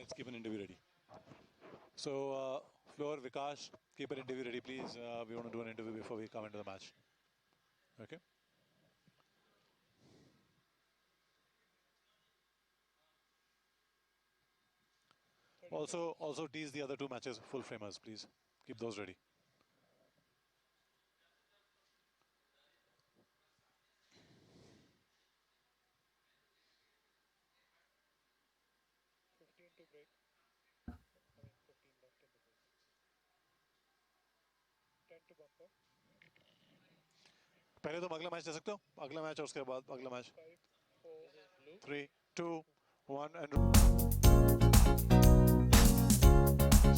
Let's keep an interview ready. So, Floor, Vikash, keep an interview ready, please. We want to do an interview before we come into the match. Okay. Also tease the other two matches, full framers, please. Keep those ready. पहले तुम अगला match दे सकते हो, अगला match और उसके बाद अगला match. 3, 2, 1 and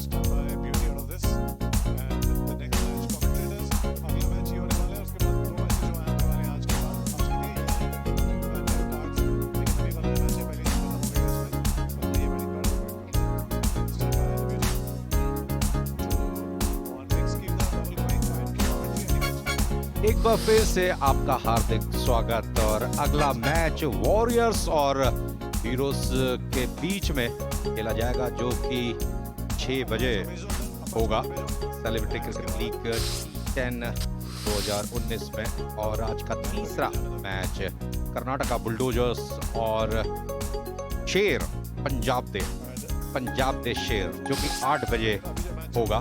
stand by beauty out of this. And the next match commentators, अगला मैच ये होने वाला है, उसके बाद दो मैचेस जो आने वाले हैं आज के बाद. आज के लिए कार्ड्स लेकिन अभी वाला मैच है, पहले खत्म हो गया इसमें. और ये बड़ी card stand by the beauty. 2, 1 next keep the double going and keep commentary. एक बार फिर से आपका हार्दिक स्वागत और अगला मैच वॉरियर्स और हीरोज के बीच में खेला जाएगा जो कि 6 बजे होगा सेलिब्रिटी क्रिकेट लीग 10 2019 में. और आज का तीसरा मैच कर्नाटका बुलडोजर्स और शेर पंजाब दे शेर जो कि 8 बजे होगा.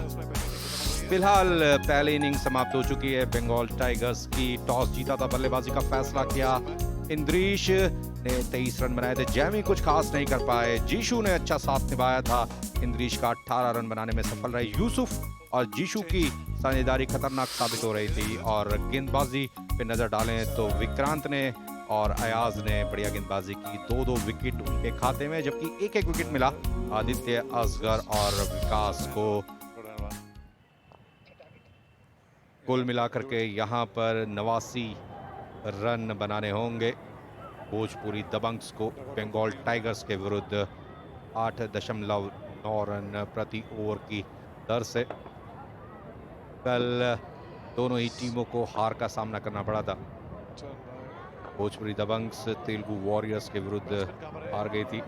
फिलहाल पहली इनिंग समाप्त हो चुकी है. बंगाल टाइगर्स की टॉस जीता था, बल्लेबाजी का फैसला किया. इंद्रीश ने 23 रन बनाए थे. जैमी कुछ खास नहीं कर पाए. जीशु ने अच्छा साथ निभाया था. इंद्रीश का 18 रन बनाने में सफल रहे. यूसुफ और जीशु की साझेदारी खतरनाक साबित हो रही थी. और गेंदबाजी पे नजर डालें तो विक्रांत ने और अयाज ने बढ़िया गेंदबाजी की. 2-2 विकेट उनके खाते में, जबकि एक विकेट मिला आदित्य, असगर और विकास को. कुल मिलाकर के यहाँ पर 89 रन बनाने होंगे भोजपुरी दबंग्स को बंगाल टाइगर्स के विरुद्ध 8.9 रन प्रति ओवर की दर से. कल दोनों ही टीमों को हार का सामना करना पड़ा था. भोजपुरी दबंग्स तेलुगु वॉरियर्स के विरुद्ध हार गई थी.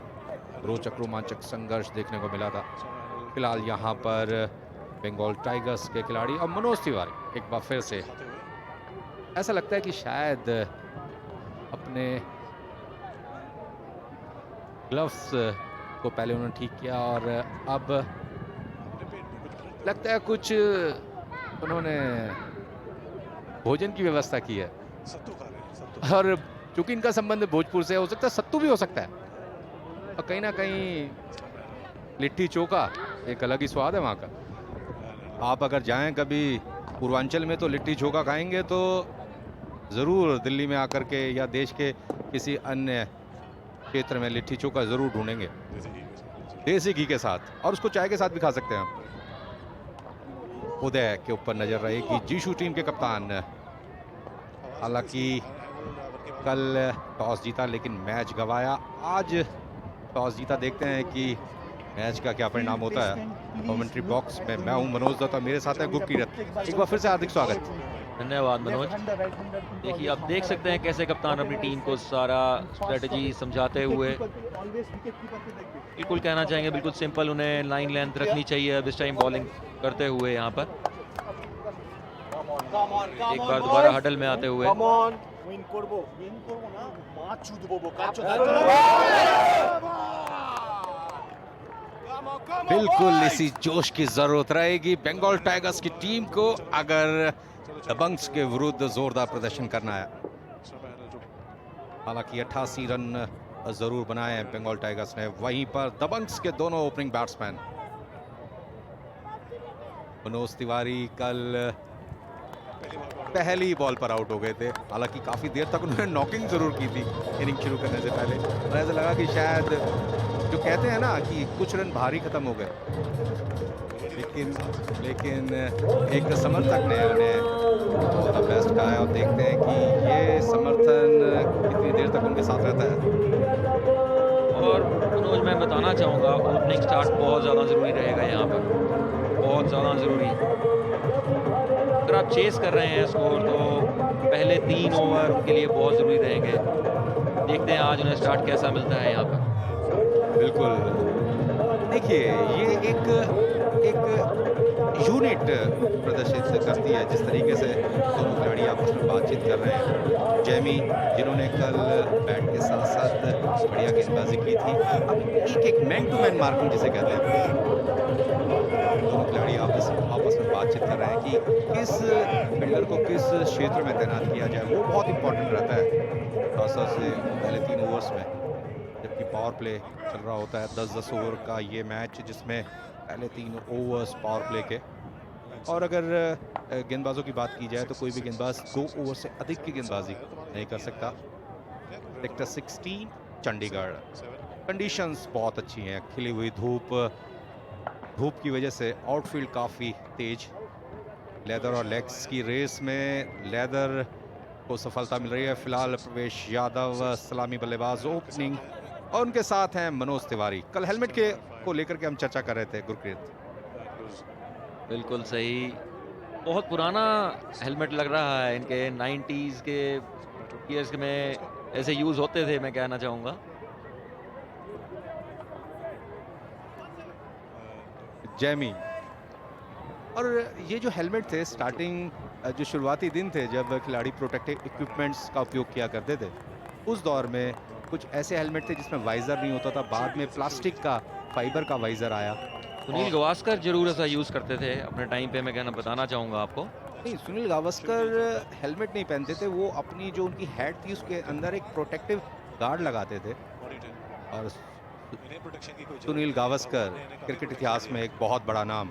रोचक रोमांचक संघर्ष देखने को मिला था. फिलहाल यहाँ पर बंगाल टाइगर्स के खिलाड़ी और मनोज तिवारी एक बार फिर से ऐसा लगता है कि शायद अपने ग्लव्स को पहले उन्होंने ठीक किया और अब लगता है कुछ उन्होंने भोजन की व्यवस्था की है. और चूंकि इनका संबंध भोजपुर से हो सकता है सत्तू भी हो सकता है. और कहीं ना कहीं लिट्टी चोखा एक अलग ही स्वाद है वहाँ का. आप अगर जाएं कभी पूर्वांचल में तो लिट्टी चोखा खाएंगे तो ज़रूर दिल्ली में आकर के या देश के किसी अन्य क्षेत्र में लिट्टी चोखा ज़रूर ढूंढेंगे देसी घी के साथ. और उसको चाय के साथ भी खा सकते हैं. उदय के ऊपर नजर रहेगी. जीशु टीम के कप्तान. हालांकि कल टॉस जीता लेकिन मैच गंवाया. आज टॉस जीता, देखते हैं कि मैच का क्या परिणाम होता है. कमेंट्री बॉक्स में मैं हूं मनोज दत्ता, मेरे साथ है गुरकीरत. एक बार फिर से हार्दिक स्वागत. धन्यवाद मनोज. देखिए आप देख सकते हैं कैसे कप्तान अपनी टीम को सारा स्ट्रेटजी समझाते हुए. बिल्कुल कहना चाहेंगे बिल्कुल सिंपल, उन्हें लाइन लेंथ रखनी चाहिए अब इस टाइम बॉलिंग करते हुए. यहाँ पर एक बार दोबारा हडल में आते हुए बिल्कुल इसी जोश की जरूरत रहेगी बंगाल टाइगर्स की टीम को अगर दबंग्स के विरुद्ध जोरदार प्रदर्शन करना है. हालांकि 88 रन जरूर बनाए हैं बंगाल टाइगर्स ने. वहीं पर दबंग्स के दोनों ओपनिंग बैट्समैन मनोज तिवारी कल पहली बॉल पर आउट हो गए थे. हालांकि काफी देर तक उन्होंने नॉकिंग जरूर की थी इनिंग शुरू करने से पहले. और ऐसा लगा कि शायद जो कहते हैं ना कि कुछ रन भारी खत्म हो गए, लेकिन एक समर्थक ने उन्हें ऑल द बेस्ट कहा है. और देखते हैं कि ये समर्थन कितनी देर तक उनके साथ रहता है. और मनोज मैं बताना चाहूँगा ओपनिंग स्टार्ट बहुत ज़्यादा ज़रूरी रहेगा यहाँ पर, बहुत ज़्यादा ज़रूरी. अगर आप चेस कर रहे हैं स्कोर तो पहले 3 ओवर उनके लिए बहुत ज़रूरी रहेंगे. देखते हैं आज उन्हें स्टार्ट कैसा मिलता है यहाँ पर. बिल्कुल देखिए, ये एक यूनिट प्रदर्शित करती है जिस तरीके से दोनों खिलाड़ी आपस में बातचीत कर रहे हैं। जैमी जिन्होंने कल बैट के साथ-साथ बढ़िया गेंदबाजी की थी, अब एक मैन टू मैन मार्किंग जिसे कहते हैं, दोनों खिलाड़ी आपस आपस में बातचीत कर रहे हैं कि किस फील्डर को किस क्षेत्र में तैनात किया जाए, वो बहुत इंपॉर्टेंट रहता है। खासतौर से पहले 3 ओवर्स में, जबकि पावर प्ले चल रहा होता है 10-10 ओवर का ये मैच, जिसमें पहले 3 ओवर्स पावर प्ले के। और अगर गेंदबाजों की बात की जाए तो कोई भी गेंदबाज 2 ओवर से अधिक की गेंदबाजी नहीं कर सकता। सेक्टर 16 चंडीगढ़, कंडीशंस बहुत अच्छी हैं, खिली हुई धूप की वजह से आउटफील्ड काफ़ी तेज। लेदर और लेग्स की रेस में लेदर को सफलता मिल रही है। फिलहाल प्रवेश यादव सलामी बल्लेबाज ओपनिंग, और उनके साथ हैं मनोज तिवारी। कल हेलमेट को लेकर के हम चर्चा कर रहे थे गुरप्रीत। बिल्कुल सही, बहुत पुराना हेलमेट लग रहा है, इनके 90s के ईयर्स में ऐसे यूज होते थे, मैं कहना चाहूंगा। जैमी, और ये जो हेलमेट थे, स्टार्टिंग जो शुरुआती दिन थे जब खिलाड़ी प्रोटेक्टिव इक्विपमेंट्स का उपयोग किया करते थे, उस दौर में कुछ ऐसे हेलमेट थे जिसमें वाइजर नहीं होता था। बाद में प्लास्टिक का, फाइबर का वाइजर आया। सुनील गावस्कर जरूर ऐसा यूज करते थे अपने टाइम पे, मैं कहना बताना चाहूंगा आपको। नहीं, सुनील गावस्कर हेलमेट नहीं पहनते थे, वो अपनी जो उनकी हेड थी उसके अंदर एक प्रोटेक्टिव गार्ड लगाते थे। और सुनील गावस्कर क्रिकेट इतिहास में एक बहुत बड़ा नाम,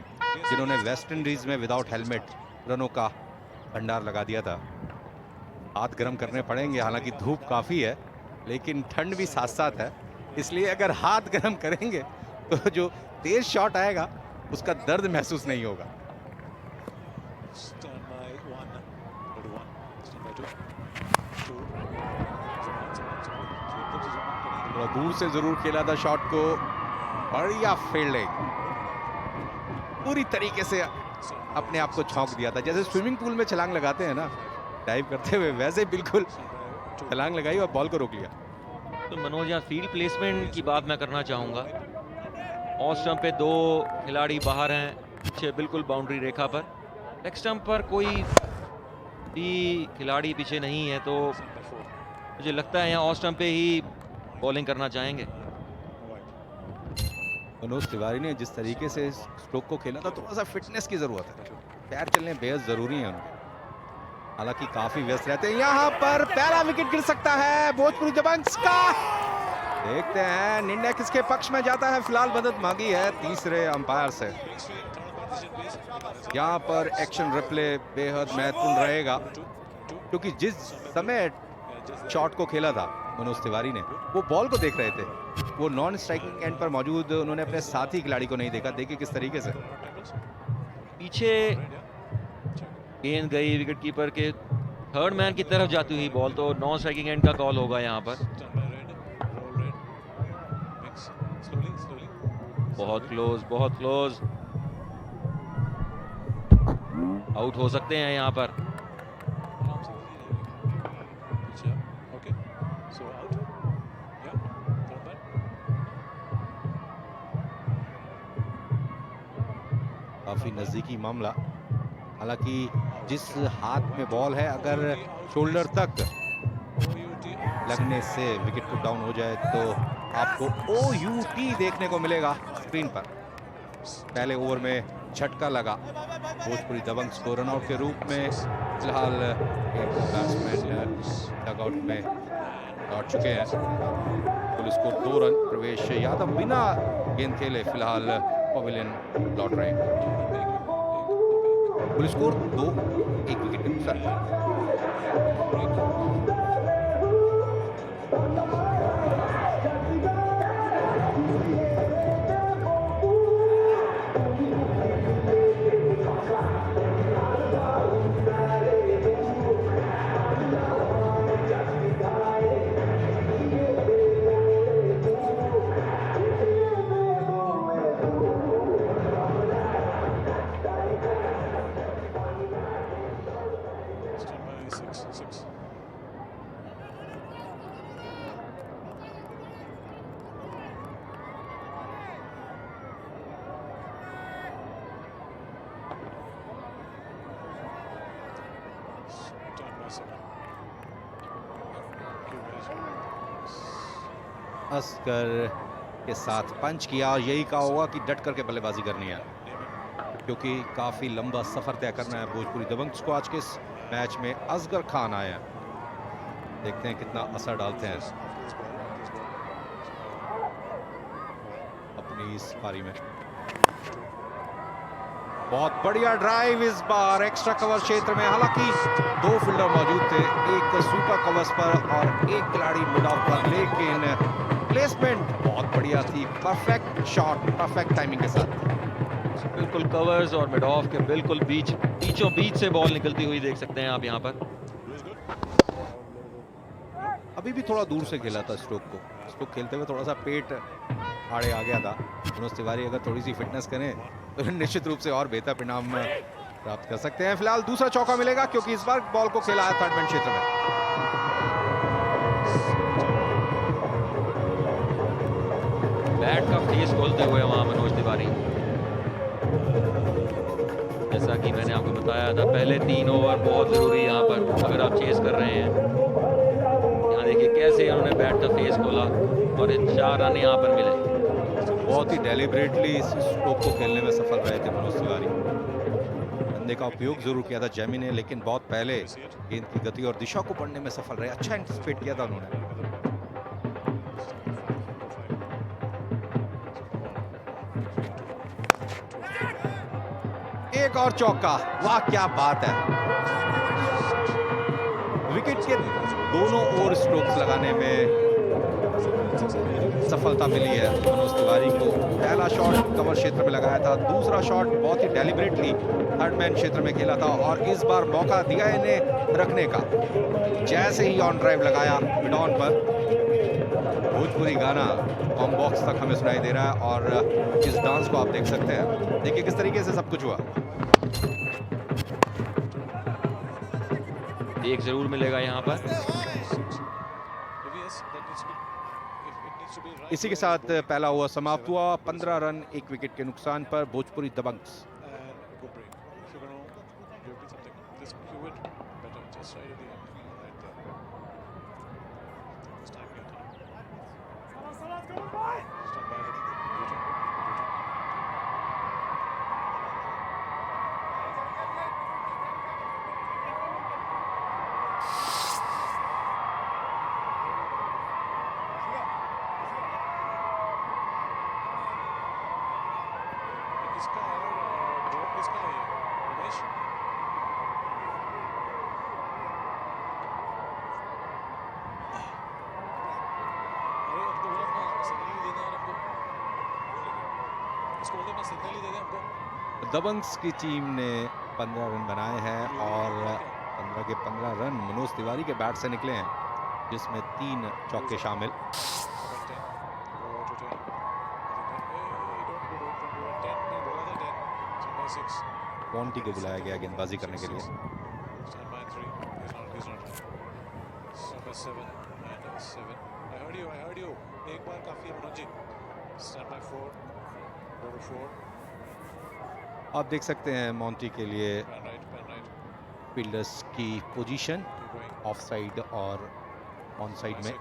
जिन्होंने वेस्ट इंडीज में विदाउट हेलमेट रनों का भंडार लगा दिया था। हाथ गर्म करने पड़ेंगे, हालांकि धूप काफ़ी है लेकिन ठंड भी साथ साथ है, इसलिए अगर हाथ गर्म करेंगे तो जो तेज शॉट आएगा उसका दर्द महसूस नहीं होगा। थोड़ा दूर से जरूर खेला था शॉट को, बढ़िया फील्डिंग, पूरी तरीके से अपने आप को छौंक दिया था। जैसे स्विमिंग पूल में छलांग लगाते हैं ना डाइव करते हुए, वैसे बिल्कुल छलांग लगाई और बॉल को रोक लिया। तो मनोज, यहाँ फील्ड प्लेसमेंट की बात मैं करना चाहूंगा। ऑफ स्टंप पे 2 खिलाड़ी बाहर हैं, पीछे बिल्कुल बाउंड्री रेखा पर। लेग स्टंप पर कोई भी खिलाड़ी पीछे नहीं है, तो मुझे लगता है यहाँ ऑफ स्टंप पे ही बॉलिंग करना चाहेंगे। मनोज तिवारी ने जिस तरीके से स्ट्रोक को खेला था, थोड़ा सा फिटनेस की जरूरत है, पैर चलने बेहद जरूरी है उनके। हालांकि काफी व्यस्त रहते हैं। यहाँ पर पहला विकेट गिर सकता है भोजपुरी दबंग्स का। देखते हैं निर्णय किसके पक्ष में जाता है। फिलहाल मदद मांगी है तीसरे अंपायर से। यहाँ पर एक्शन रिप्ले बेहद महत्वपूर्ण रहेगा, क्योंकि जिस समय शॉट को खेला था मनोज तिवारी ने, वो बॉल को देख रहे थे, वो नॉन स्ट्राइकिंग एंड पर मौजूद उन्होंने अपने साथी खिलाड़ी को नहीं देखा। देखिए किस तरीके से पीछे गेंद गई विकेट कीपर के थर्ड मैन की तरफ जाती हुई बॉल, तो नॉन स्ट्राइकिंग एंड का कॉल होगा यहाँ पर। बहुत क्लोज, बहुत क्लोज, आउट हो सकते हैं यहाँ पर। काफी नजदीकी मामला। हालांकि जिस हाथ में बॉल है, अगर शोल्डर तक लगने से विकेट पुट डाउन हो जाए तो आपको OUT देखने को मिलेगा स्क्रीन पर। पहले ओवर में झटका लगा भोजपुरी दबंग्स को रनआउट के रूप में। फिलहाल बैट्समैन डगआउट में लौट चुके हैं। कुल स्कोर 2 रन। प्रवेश यादव बिना गेंद खेले फिलहाल पवेलियन लौट रहे हैं। कुल स्कोर 2-1 विकेट के नुकसान। असगर के साथ पंच किया और यही कहा होगा कि डट करके बल्लेबाजी करनी है, क्योंकि काफी लंबा सफर तय करना है भोजपुरी दबंग्स को। आज के इस मैच में असगर खान आए हैं, देखते हैं कितना असर डालते हैं अपनी इस पारी में। बहुत बढ़िया ड्राइव इस बार एक्स्ट्रा कवर क्षेत्र में, हालांकि 2 फील्डर मौजूद थे, एक सुपर कवर्स पर और एक खिलाड़ी मिड ऑफ पर, लेकिन प्लेसमेंट बहुत बढ़िया थी। परफेक्ट शॉट, परफेक्ट टाइमिंग के साथ। बिल्कुल कवर्स और मिड ऑफ के बिल्कुल बीचों बीच से बॉल निकलती हुई देख सकते हैं आप यहाँ पर। अभी भी थोड़ा दूर से खेला था स्ट्रोक को, स्ट्रोक खेलते हुए थोड़ा सा पेट आड़े आ गया था। मनोज तिवारी अगर थोड़ी सी फिटनेस करें तो निश्चित रूप से और बेहतर परिणाम प्राप्त कर सकते हैं। फिलहाल दूसरा चौका मिलेगा, क्योंकि इस बार बॉल को खेला है थर्ड मैन क्षेत्र में। बैट का फेस खोलते हुए वहां मनोज तिवारी, जैसा कि मैंने आपको बताया था, पहले 3 ओवर बहुत जरूरी यहाँ पर अगर आप चेस कर रहे हैं। यहाँ देखिए कैसे उन्होंने बैट का फेस खोला और 4 रन यहाँ पर मिले। बहुत ही डेलिबरेटली इस स्ट्रोक को खेलने में सफल रहे थे मनोज तिवारी। डंडे का उपयोग जरूर किया था जैमी ने, लेकिन बहुत पहले गेंद की गति और दिशा को पढ़ने में सफल रहे। अच्छा एंटिसिपेट किया था उन्होंने। एक और चौका, वाह क्या बात है। विकेट के दोनों ओर स्ट्रोक्स लगाने में सफलता मिली है मनोज तिवारी को। पहला शॉट कवर क्षेत्र में लगाया था, दूसरा शॉट बहुत ही डेलिबरेटली थर्ड मैन क्षेत्र में खेला था, और इस बार मौका दिया इन्हें रखने का। जैसे ही ऑन ड्राइव लगाया मिड ऑन पर, भोजपुरी गाना कॉम बॉक्स तक हमें सुनाई दे रहा है, और इस डांस को आप देख सकते हैं। देखिए किस तरीके से सब कुछ हुआ। एक जरूर मिलेगा यहाँ पर। इसी के साथ पहला ओवर समाप्त हुआ। 15 रन 1 विकेट के नुकसान पर भोजपुरी दबंग्स। दबंग्स की टीम ने 15 रन बनाए हैं, और 15 के 15 रन मनोज तिवारी के बैट से निकले हैं, जिसमें 3 चौके शामिल। पॉन्टी को बुलाया गया गेंदबाजी करने के लिए। एक बार काफी है Manoj ji. Stand by 4, over 4। आप देख सकते हैं मॉन्टी के लिए फील्डर्स की पोजीशन ऑफ साइड और ऑन साइड में।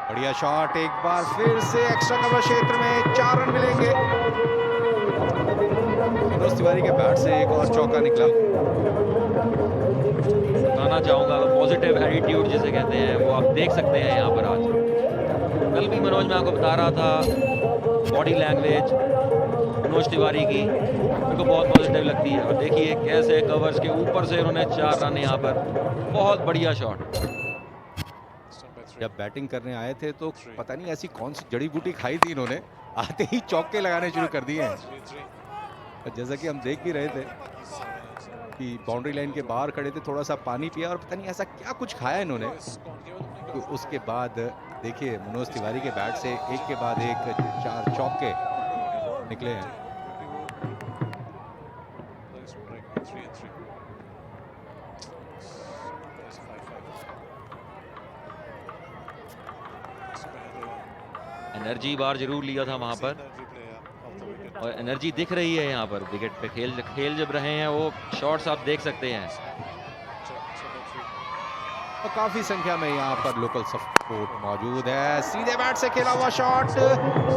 बढ़िया शॉट, एक बार फिर से एक्स्ट्रा कवर क्षेत्र में 4 रन मिलेंगे। मनोज तिवारी के बैट से एक और चौका निकला। बताना चाहूंगा पॉजिटिव एटीट्यूड जिसे कहते हैं, वो आप देख सकते हैं यहाँ पर आज। कल भी मनोज मैं आपको बता रहा था, बॉडी लैंग्वेज मनोज तिवारी की मेरे को बहुत पॉजिटिव लगती है। और देखिए कैसे कवर्स के ऊपर से उन्होंने 4 रन यहाँ पर, बहुत बढ़िया शॉट। जब बैटिंग करने आए थे तो पता नहीं ऐसी कौन सी जड़ी बूटी खाई थी इन्होंने, आते ही चौके लगाने शुरू कर दिए हैं। जैसा कि हम देख भी रहे थे कि बाउंड्री लाइन के बाहर खड़े थे, थोड़ा सा पानी पिया और पता नहीं ऐसा क्या कुछ खाया इन्होंने। तो उसके बाद देखिए मनोज तिवारी के बैट से एक के बाद एक 4 चौके निकले हैं। एनर्जी बार जरूर लिया था वहां पर। और एनर्जी दिख रही है यहाँ पर विकेट पे। खेल जब रहे हैं वो शॉट्स आप देख सकते हैं। तो काफी संख्या में यहाँ पर लोकल सपोर्ट मौजूद है। सीधे बैट से खेला हुआ शॉट,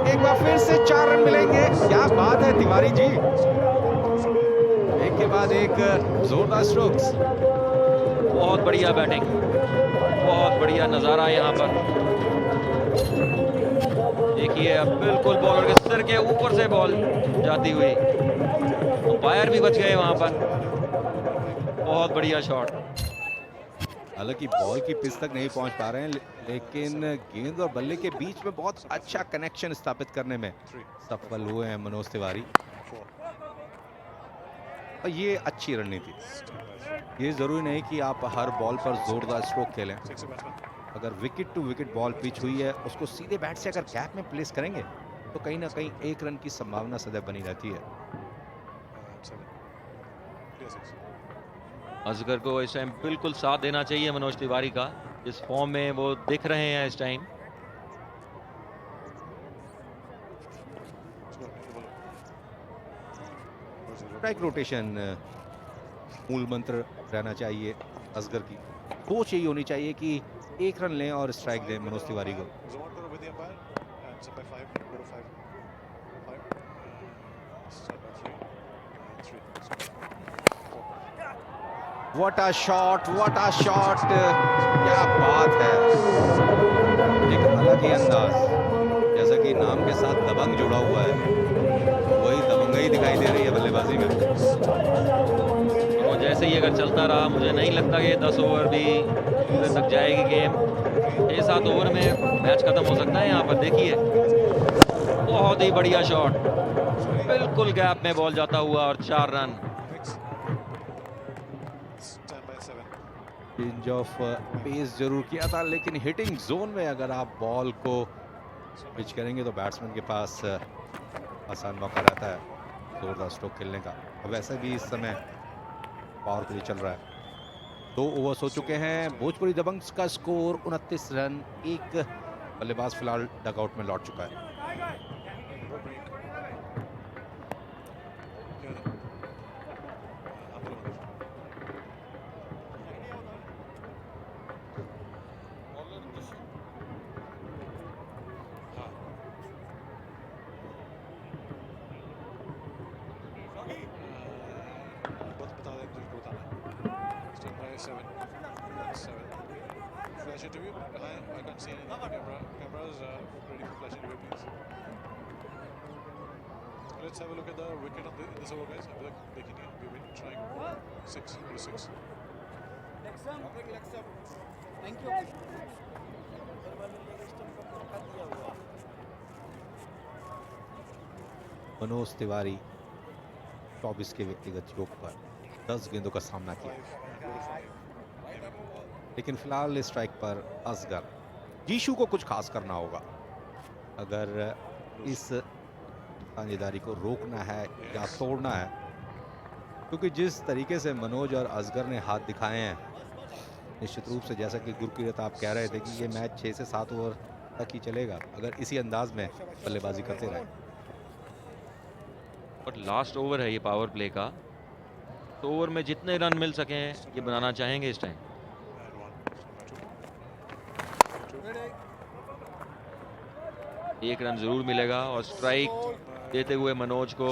एक बार फिर से 4 रन मिलेंगे। क्या बात है तिवारी जी, एक के बाद एक जोरदार स्ट्रोक्स। बहुत बढ़िया बैटिंग, बहुत बढ़िया नजारा यहाँ पर। देखिए अब बिल्कुल बॉलर के सिर के ऊपर से बॉल जाती हुई, अंपायर भी बच गए वहां पर। बहुत बढ़िया शॉट। हालांकि बॉल की पिच तक नहीं पहुंच पा रहे हैं, लेकिन गेंद और बल्ले के बीच में बहुत अच्छा कनेक्शन स्थापित करने में सफल हुए हैं मनोज तिवारी। और ये अच्छी रणनीति। ये जरूरी नहीं कि आप हर बॉल पर जोरदार स्ट्रोक खेलें। अगर wicket to wicket ball pitch हुई है, उसको सीधे बैट से अगर गैप में प्लेस करेंगे तो कहीं ना कहीं 1 रन की संभावना सदैव बनी रहती है। असगर को इस टाइम बिल्कुल साथ देना चाहिए मनोज तिवारी का, जिस फॉर्म में वो दिख रहे हैं इस टाइम। स्ट्राइक रोटेशन मूल मंत्र रहना चाहिए असगर की। सोच यही होनी चाहिए कि 1 रन लें और स्ट्राइक दें मनोज तिवारी को। What a shot, what a shot, क्या बात है। एक अलग ही अंदाज, जैसा कि नाम के साथ दबंग जुड़ा हुआ है, वही दबंगई दिखाई दे रही है बल्लेबाजी में। और जैसे ही अगर चलता रहा, मुझे नहीं लगता कि 10 ओवर भी तक जाएगी गेम। 6-7 ओवर में मैच खत्म हो सकता है यहाँ पर। देखिए बहुत ही बढ़िया शॉट, बिल्कुल गैप में बॉल जाता हुआ और 4 रन। चेंज ऑफ पेस जरूर किया था, लेकिन हिटिंग जोन में अगर आप बॉल को पिच करेंगे तो बैट्समैन के पास आसान मौका रहता है जोरदार स्ट्रोक खेलने का। अब वैसे भी इस समय पावर प्ले चल रहा है। 2 ओवर्स हो चुके हैं। भोजपुरी दबंग्स का स्कोर 29 रन। एक बल्लेबाज फिलहाल डगआउट में लौट चुका है। Flash interview. I can't see anything on the camera. Cameras ready for flash interview, please. Let's have a look at the wicket on this over, guys. अभी तक देखी नहीं है. We've been trying 6 into 6. Thank you. Manoj Tiwari 24 के व्यक्तिगत योग पर 10 गेंदों का सामना किया, लेकिन फिलहाल स्ट्राइक पर असगर। जीशू को कुछ खास करना होगा अगर इस साझेदारी को रोकना है या तोड़ना है, क्योंकि जिस तरीके से मनोज और असगर ने हाथ दिखाए हैं, निश्चित रूप से जैसा कि गुरकीरत आप कह रहे थे कि ये मैच 6 से 7 ओवर तक ही चलेगा अगर इसी अंदाज में बल्लेबाजी करते रहे। और लास्ट ओवर है ये पावर प्ले का, तो ओवर में जितने रन मिल सकें ये बनाना चाहेंगे इस टाइम। एक रन जरूर मिलेगा और स्ट्राइक देते हुए मनोज को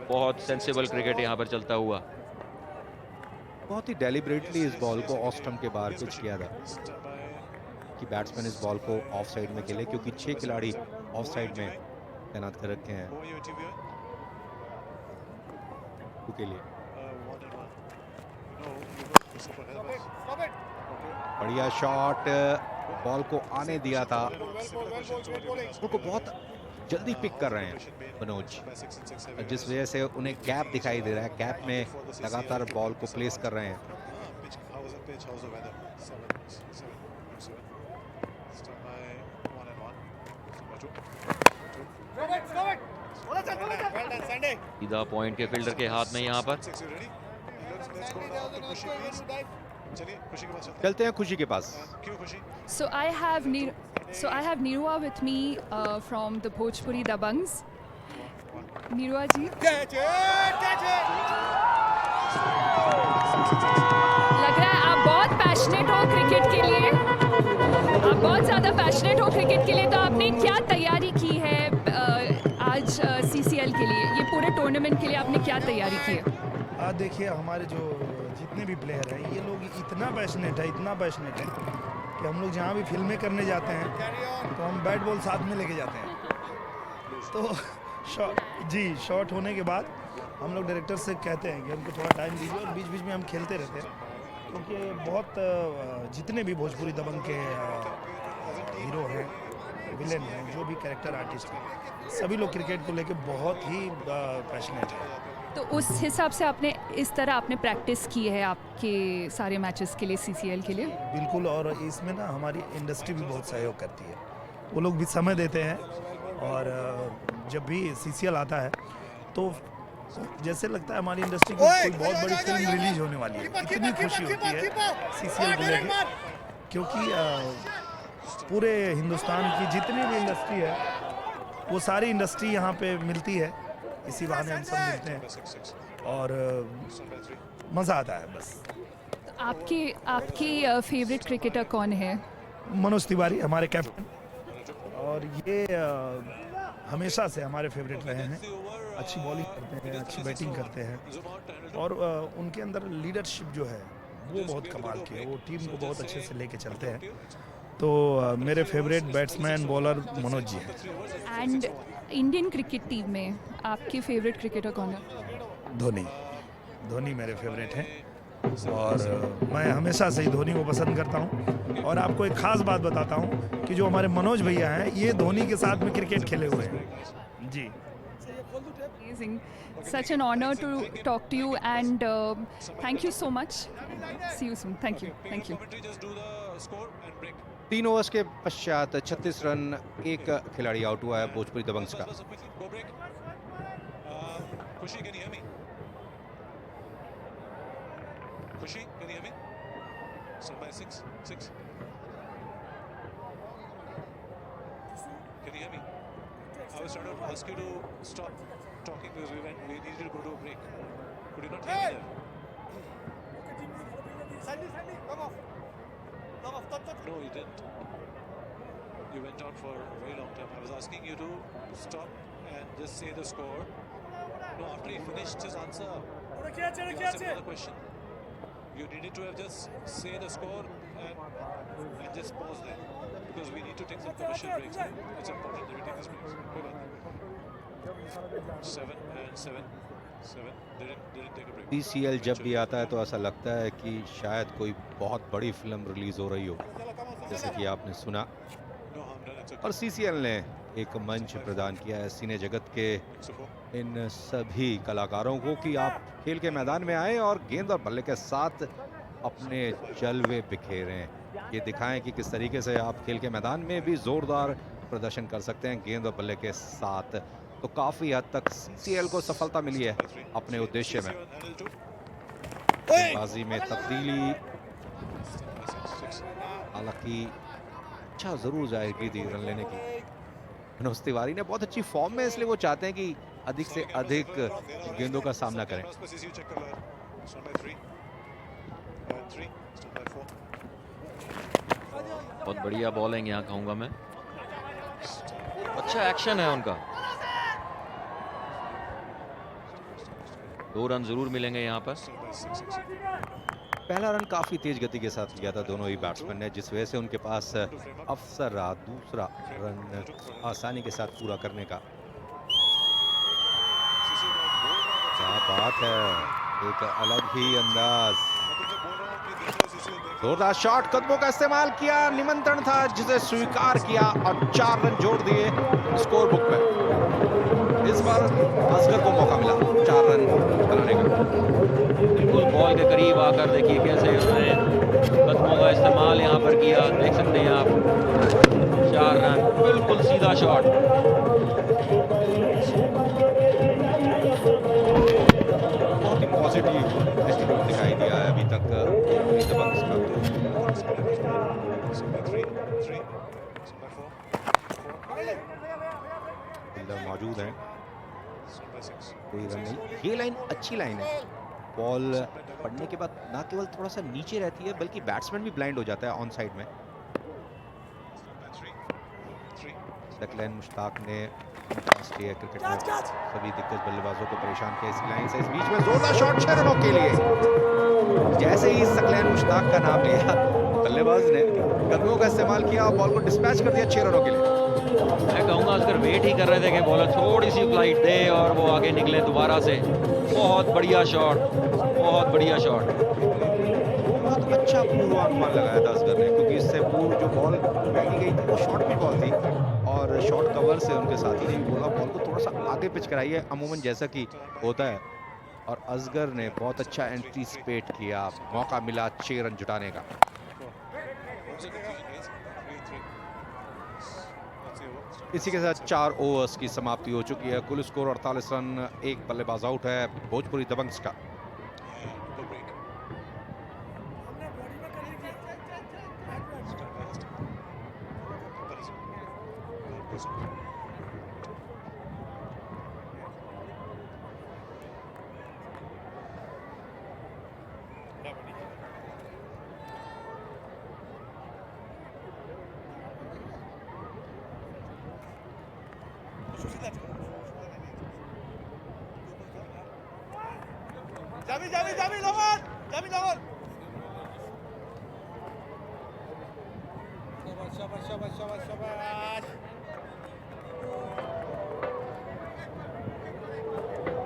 बहुत सेंसिबल क्रिकेट यहाँ पर चलता हुआ। बहुत ही डेलिबरेटली इस बॉल को ऑफ स्टंप के बाहर पिच किया था कि बैट्समैन इस बॉल को ऑफ साइड में खेले, क्योंकि 6 खिलाड़ी ऑफ साइड में तैनात कर रखे हैं के लिए। बढ़िया शॉट, बॉल को आने दिया था, उनको बहुत जल्दी पिक कर रहे हैं मनोज, जिस वजह से उन्हें गैप दिखाई दे रहा है। गैप में लगातार बॉल को प्लेस कर रहे हैं। सीधा पॉइंट के फील्डर के हाथ में यहाँ पर। चलते हैं खुशी के पास। So I have Nirua with me from the Bhojpuri Dabangs. नीरुआ जी, लग रहा है आप बहुत पैशनेट हो क्रिकेट के लिए, आप बहुत ज़्यादा पैशनेट हो क्रिकेट के लिए। तो आपने क्या तैयारी की है आज CCL के लिए, ये पूरे टूर्नामेंट के लिए आपने क्या तैयारी की है? देखिए, हमारे जो जितने भी प्लेयर हैं ये लोग इतना पैशनेट है कि हम लोग जहाँ भी फिल्में करने जाते हैं तो हम बैट बॉल साथ में लेके जाते हैं। तो शॉट होने के बाद हम लोग डायरेक्टर से कहते हैं कि हमको थोड़ा टाइम दीजिए, और बीच बीच में हम खेलते रहते हैं, क्योंकि बहुत जितने भी भोजपुरी दबंग के हीरो हैं, विलेन हैं, जो भी कैरेक्टर आर्टिस्ट हैं, सभी लोग क्रिकेट को लेके बहुत ही पैशनेट हैं। तो उस हिसाब से आपने इस तरह आपने प्रैक्टिस की है आपके सारे मैचेस के लिए, CCL के लिए? बिल्कुल, और इसमें ना हमारी इंडस्ट्री भी बहुत सहयोग करती है, वो लोग भी समय देते हैं। और जब भी CCL आता है तो जैसे लगता है हमारी इंडस्ट्री की कोई बहुत बड़ी फिल्म रिलीज होने वाली है, इतनी खुशी होती है CCL को लेके, क्योंकि पूरे हिंदुस्तान की जितनी भी इंडस्ट्री है वो सारी इंडस्ट्री यहाँ पे मिलती है, इसी बहाने हम सब मिलते हैं और मज़ा आता है बस। तो आपकी फेवरेट क्रिकेटर कौन है? मनोज तिवारी हमारे कैप्टन, और ये हमेशा से हमारे फेवरेट रहे हैं। अच्छी बॉलिंग करते हैं, अच्छी बैटिंग करते हैं, और उनके अंदर लीडरशिप जो है वो बहुत कमाल की है, वो टीम को बहुत अच्छे से लेके चलते हैं। तो मेरे favourite batsman bowler Manoj ji हैं। एंड इंडियन क्रिकेट टीम में आपके फेवरेट क्रिकेटर कौन है? धोनी मेरे फेवरेट हैं, और मैं हमेशा से ही धोनी को पसंद करता हूं। और आपको एक ख़ास बात बताता हूं कि जो हमारे मनोज भैया हैं ये धोनी के साथ में क्रिकेट खेले हुए हैं जी। Amazing. Such an honor to talk to you, and thank you so much. See you soon. Thank you. Thank you. 3 overs के पश्चात 36 रन, एक खिलाड़ी आउट हुआ है भोजपुरी दबंग्स का। खुशी, can you hear me? Khushi, can you hear me? Stand by 6. Can you hear me? I was trying to ask you to stop talking because we needed to go to a break. Could you not hear me there? No, you didn't. You went on for a very long time. I was asking you to stop and just say the score. No, after he finished his answer, you asked another question. You needed to have just say the score and just pause there, because we need to take some commercial breaks. It's important that we take this breaks. Hold on. 7 and 7. They didn't take a break. CCL जब भी आता है तो ऐसा लगता है कि शायद कोई बहुत बड़ी फिल्म रिलीज हो रही हो, जैसे कि आपने सुना। No harm done. It's okay. और CCL ने एक मंच प्रदान किया है सिने जगत के इन सभी कलाकारों को कि आप खेल के मैदान में आए और गेंद और बल्ले के साथ अपने जलवे बिखेरें, ये दिखाएं कि किस तरीके से आप खेल के मैदान में भी जोरदार प्रदर्शन कर सकते हैं गेंद और बल्ले के साथ। तो काफ़ी हद तक CCL को सफलता मिली है अपने उद्देश्य में। गेंदबाजी में तब्दीली हालांकि अच्छा ज़रूर जाएगी थी रन लेने की। मनोज तिवारी ने बहुत अच्छी फॉर्म में, इसलिए वो चाहते हैं कि अधिक से अधिक गेंदों का सामना करें। बहुत बढ़िया बॉलिंग यहाँ कहूँगा मैं, अच्छा एक्शन है उनका। 2 रन जरूर मिलेंगे यहाँ पर। पहला रन काफ़ी तेज गति के साथ लिया था दोनों ही बैट्समैन ने, जिस वजह से उनके पास अवसर रहा दूसरा रन आसानी के साथ पूरा करने का। क्या बात है, एक अलग ही अंदाज, जोरदार शॉट, कदमों का इस्तेमाल किया, निमंत्रण था जिसे स्वीकार किया और 4 रन जोड़ दिए स्कोर बुक में। इस बार असगर को मौका मिला 4 रन बनाने का। बिल्कुल बॉल के करीब आकर देखिए कैसे उन्होंने कदमों का इस्तेमाल यहाँ पर किया, देख सकते हैं आप। 4 रन, बिल्कुल सीधा शॉट। बहुत ही पॉजिटिव एटीट्यूड दिखाई दिया है अभी तक दबंग्स का। फील्डर मौजूद हैं, कोई रन नहीं। ये लाइन अच्छी लाइन है। बॉल पड़ने के बाद ना केवल थोड़ा सा नीचे रहती है बल्कि बैट्समैन भी ब्लाइंड हो जाता है ऑन साइड में। डकलैन मुश्ताक ने राष्ट्रीय क्रिकेट में सभी दिग्गज बल्लेबाजों को परेशान किया इस लाइन से। इस बीच में जोरदार शॉट 6 रनों के लिए। जैसे ही सकलैन मुश्ताक का नाम लिया बल्लेबाज ने कदमों का इस्तेमाल किया और बॉल को डिस्पैच कर दिया 6 रनों के लिए। मैं कहूँगा अगर वेट ही कर रहे थे कि बॉलर थोड़ी सी फ्लाइट दे और वो आगे निकले दोबारा से। बहुत बढ़िया शॉट, बहुत बढ़िया शॉट। बहुत अच्छा पूर्वानुमान लगाया था असगर ने, क्योंकि इससे पूर्व जो बॉल फेंकी गई थी वो शॉर्ट भी बॉल थी और शॉर्ट कवर से उनके साथी ने बोला बॉल को थोड़ा सा आगे पिच कराइए, अमूमन जैसा कि होता है। और असगर ने बहुत अच्छा एंटीसिपेट किया, मौका मिला 6 रन जुटाने का। इसी के साथ 4 ओवर्स की समाप्ति हो चुकी है। कुल स्कोर 48 रन, एक बल्लेबाज आउट है भोजपुरी दबंग्स का।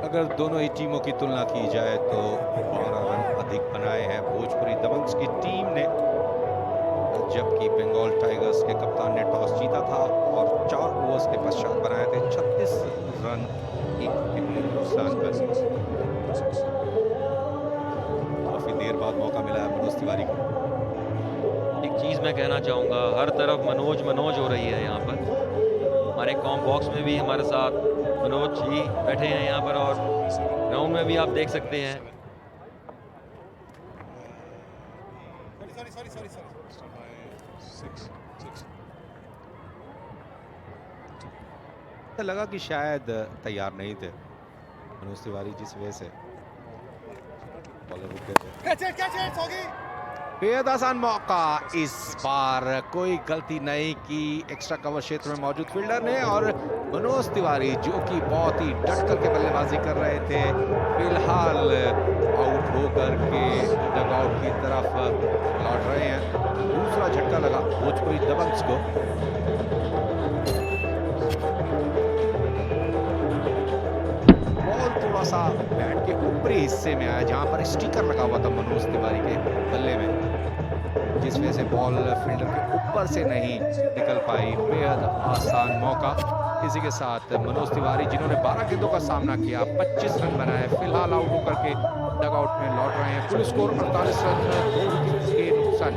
अगर दोनों ही टीमों की तुलना की जाए तो 12 रन अधिक बनाए हैं भोजपुरी दबंग्स की टीम ने, जबकि बंगाल टाइगर्स के कप्तान ने टॉस जीता था और 4 ओवर्स के पश्चात बनाए थे 36 रन एक विकेट नुकसान पर। काफी देर बाद मौका मिला है मनोज तिवारी को। एक चीज़ मैं कहना चाहूँगा, हर तरफ मनोज हो रही है यहाँ पर। हमारे कॉम बॉक्स में भी हमारे साथ मनोज जी बैठे हैं यहाँ पर और ग्राउंड में भी आप देख सकते हैं। लगा कि शायद तैयार नहीं थे मनोज तिवारी, जिस वजह से बॉलर रुक गए थे। बेहद आसान मौका, इस बार कोई गलती नहीं की एक्स्ट्रा कवर क्षेत्र में मौजूद फील्डर ने, और मनोज तिवारी जो कि बहुत ही डट करके बल्लेबाजी कर रहे थे फिलहाल आउट होकर के डगआउट की तरफ लौट रहे हैं। दूसरा झटका लगा भोजपुरी दबंग्स को। बॉल थोड़ा सा बैट के ऊपरी हिस्से में आया जहां पर स्टिकर लगा हुआ था मनोज तिवारी के बल्ले में, जिस वजह से बॉल फील्डर के ऊपर से नहीं निकल पाई। बेहद आसान मौका। इसी के साथ मनोज तिवारी जिन्होंने 12 गेंदों का सामना किया 25 रन बनाए, फिलहाल आउट होकर के डगआउट में लौट रहे हैं। कुल स्कोर 48 रन, 2 विकेट के नुकसान।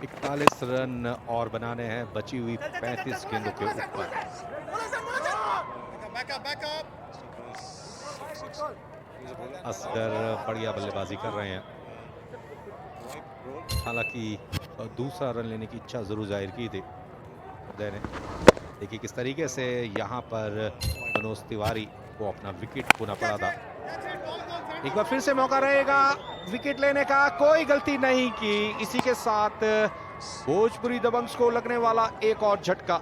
इकतालीस रन और बनाने हैं बची हुई 35 गेंदों के ऊपर। असगर बढ़िया बल्लेबाजी कर रहे हैं, हालांकि दूसरा रन लेने की इच्छा जरूर जाहिर की थी उदय ने। देखिए किस तरीके से यहाँ पर मनोज तिवारी को अपना विकेट खोना पड़ा था। एक बार फिर से मौका रहेगा विकेट लेने का, कोई गलती नहीं की। इसी के साथ भोजपुरी दबंग्स को लगने वाला एक और झटका।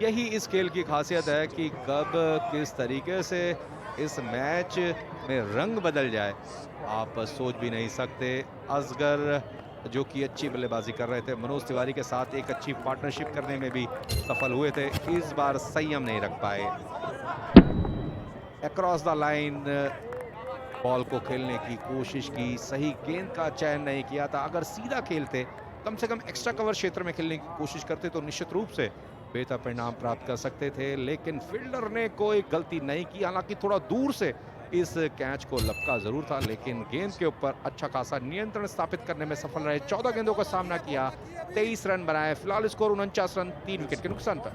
यही इस खेल की खासियत है कि कब किस तरीके से इस मैच में रंग बदल जाए आप सोच भी नहीं सकते। असगर जो कि अच्छी बल्लेबाजी कर रहे थे, मनोज तिवारी के साथ एक अच्छी पार्टनरशिप करने में भी सफल हुए थे, इस बार संयम नहीं रख पाए। अक्रॉस द लाइन बॉल को खेलने की कोशिश की, सही गेंद का चयन नहीं किया था। अगर सीधा खेलते, कम से कम एक्स्ट्रा कवर क्षेत्र में खेलने की कोशिश करते तो निश्चित रूप से बेहतर परिणाम प्राप्त कर सकते थे, लेकिन फील्डर ने कोई गलती नहीं की। हालांकि थोड़ा दूर से इस कैच को लपका जरूर था, लेकिन गेंद के ऊपर अच्छा खासा नियंत्रण स्थापित करने में सफल रहे। 14 गेंदों का सामना किया, 23 रन बनाए। फिलहाल स्कोर 49 रन 3 विकेट के नुकसान पर।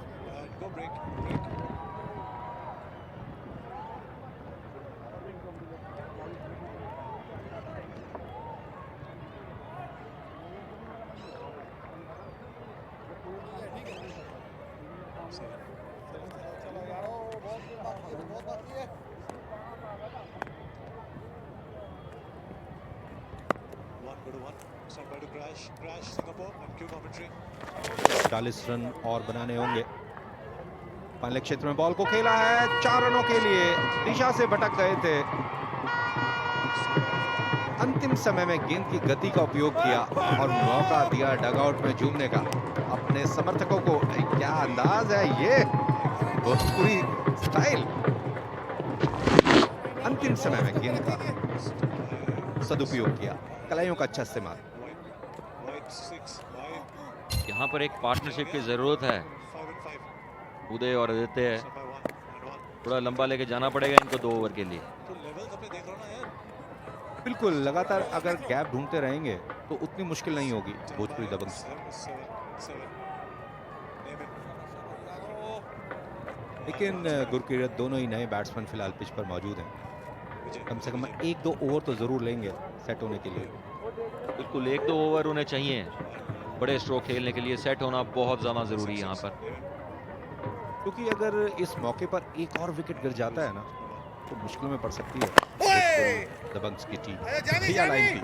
Crash Singapore and Q commentary. 40 run और बनाने होंगे। पहले क्षेत्र में बॉल को खेला है, 4 रनों के लिए दिशा से भटक गए थे। अंतिम समय में गेंद की गति का उपयोग किया और मौका दिया डगआउट में झूमने का अपने समर्थकों को। क्या अंदाज है ये, भोजपुरी स्टाइल। अंतिम समय में गेंद का सदुपयोग किया, कलाइयों का अच्छा इस्तेमाल। यहाँ पर एक पार्टनरशिप की जरूरत है। उदय और आदित्य थोड़ा लंबा लेके जाना पड़ेगा इनको 2 ओवर के लिए। बिल्कुल, लगातार अगर गैप ढूंढते रहेंगे तो उतनी मुश्किल नहीं होगी भोजपुरी दबंग। लेकिन गुरकीरत दोनों ही नए बैट्समैन फिलहाल पिच पर मौजूद हैं। कम से कम 1-2 ओवर तो जरूर लेंगे सेट होने के लिए। बिल्कुल, 1-2 ओवर उन्हें चाहिए बड़े स्ट्रोक खेलने के लिए। सेट होना बहुत ज्यादा जरूरी है यहाँ पर, क्योंकि अगर इस मौके पर एक और विकेट गिर जाता है ना तो मुश्किल में पड़ सकती है दबंग्स की टीम। लाइन थी,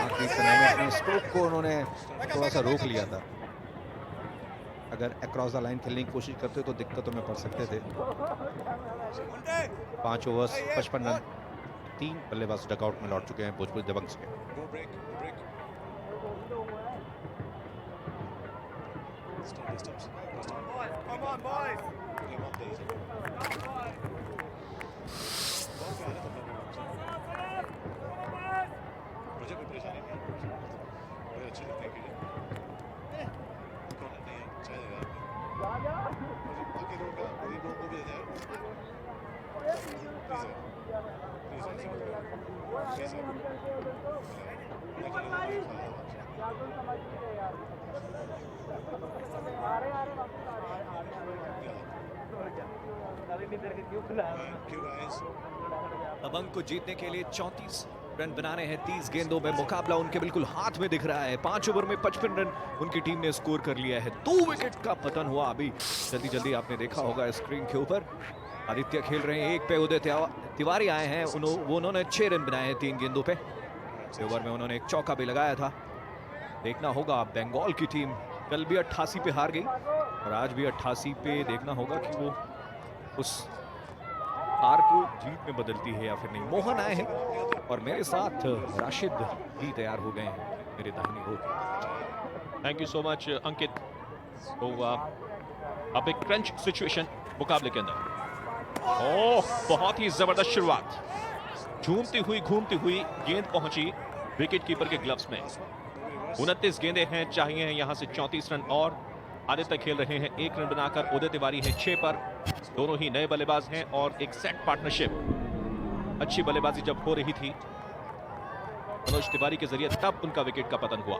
आखिरी समय में अपने स्ट्रोक को उन्होंने थोड़ा सा रोक लिया था। अगर अक्रॉस द लाइन खेलने की कोशिश करते तो दिक्कतों में पड़ सकते थे। 5 ओवर्स 55 रन, 3 बल्लेबाज डगआउट में लौट चुके हैं भोजपुरी दबंग्स के। Come on, boys. मुझे कोई परेशानी नहीं है, मुझे अच्छी लगती है क्रिकेट। कौन नहीं है, चाहिए मुझे बाकी लोगों का गरीबों को भी दे जाए। दबंग को जीतने के लिए 34 रन बनाने हैं 30 गेंदों में। मुकाबला उनके बिल्कुल हाथ में दिख रहा है। 5 ओवर में 55 रन उनकी टीम ने स्कोर कर लिया है। 2 विकेट का पतन हुआ। अभी जल्दी जल्दी आपने देखा होगा स्क्रीन के ऊपर, आदित्य खेल रहे हैं 1 पे, उदय तिवारी आए हैं, उन्होंने 6 रन बनाए हैं 3 गेंदों पे। ओवर में उन्होंने एक चौका भी लगाया था। देखना होगा, बंगाल की टीम कल भी 88 पे हार गई और आज भी 88 पे। देखना होगा कि वो उस हार को जीत में बदलती है या फिर नहीं। मोहन आए हैं और मेरे साथ राशिद भी तैयार हो गए हैं मेरे दाहिनी ओर। थैंक यू सो मच अंकित। तो अब एक क्रंच सिचुएशन मुकाबले के अंदर। ओह, बहुत ही जबरदस्त शुरुआत। झूमती हुई घूमती हुई गेंद पहुंची विकेट कीपर के ग्लव्स में। 29 गेंदें हैं, चाहिए हैं यहां से 34 रन और। आदित्य खेल रहे हैं 1 रन बनाकर, उदय तिवारी हैं 6 पर। दोनों ही नए बल्लेबाज हैं और एक सेट पार्टनरशिप। अच्छी बल्लेबाजी जब हो रही थी मनोज तिवारी के जरिए, तब उनका विकेट का पतन हुआ।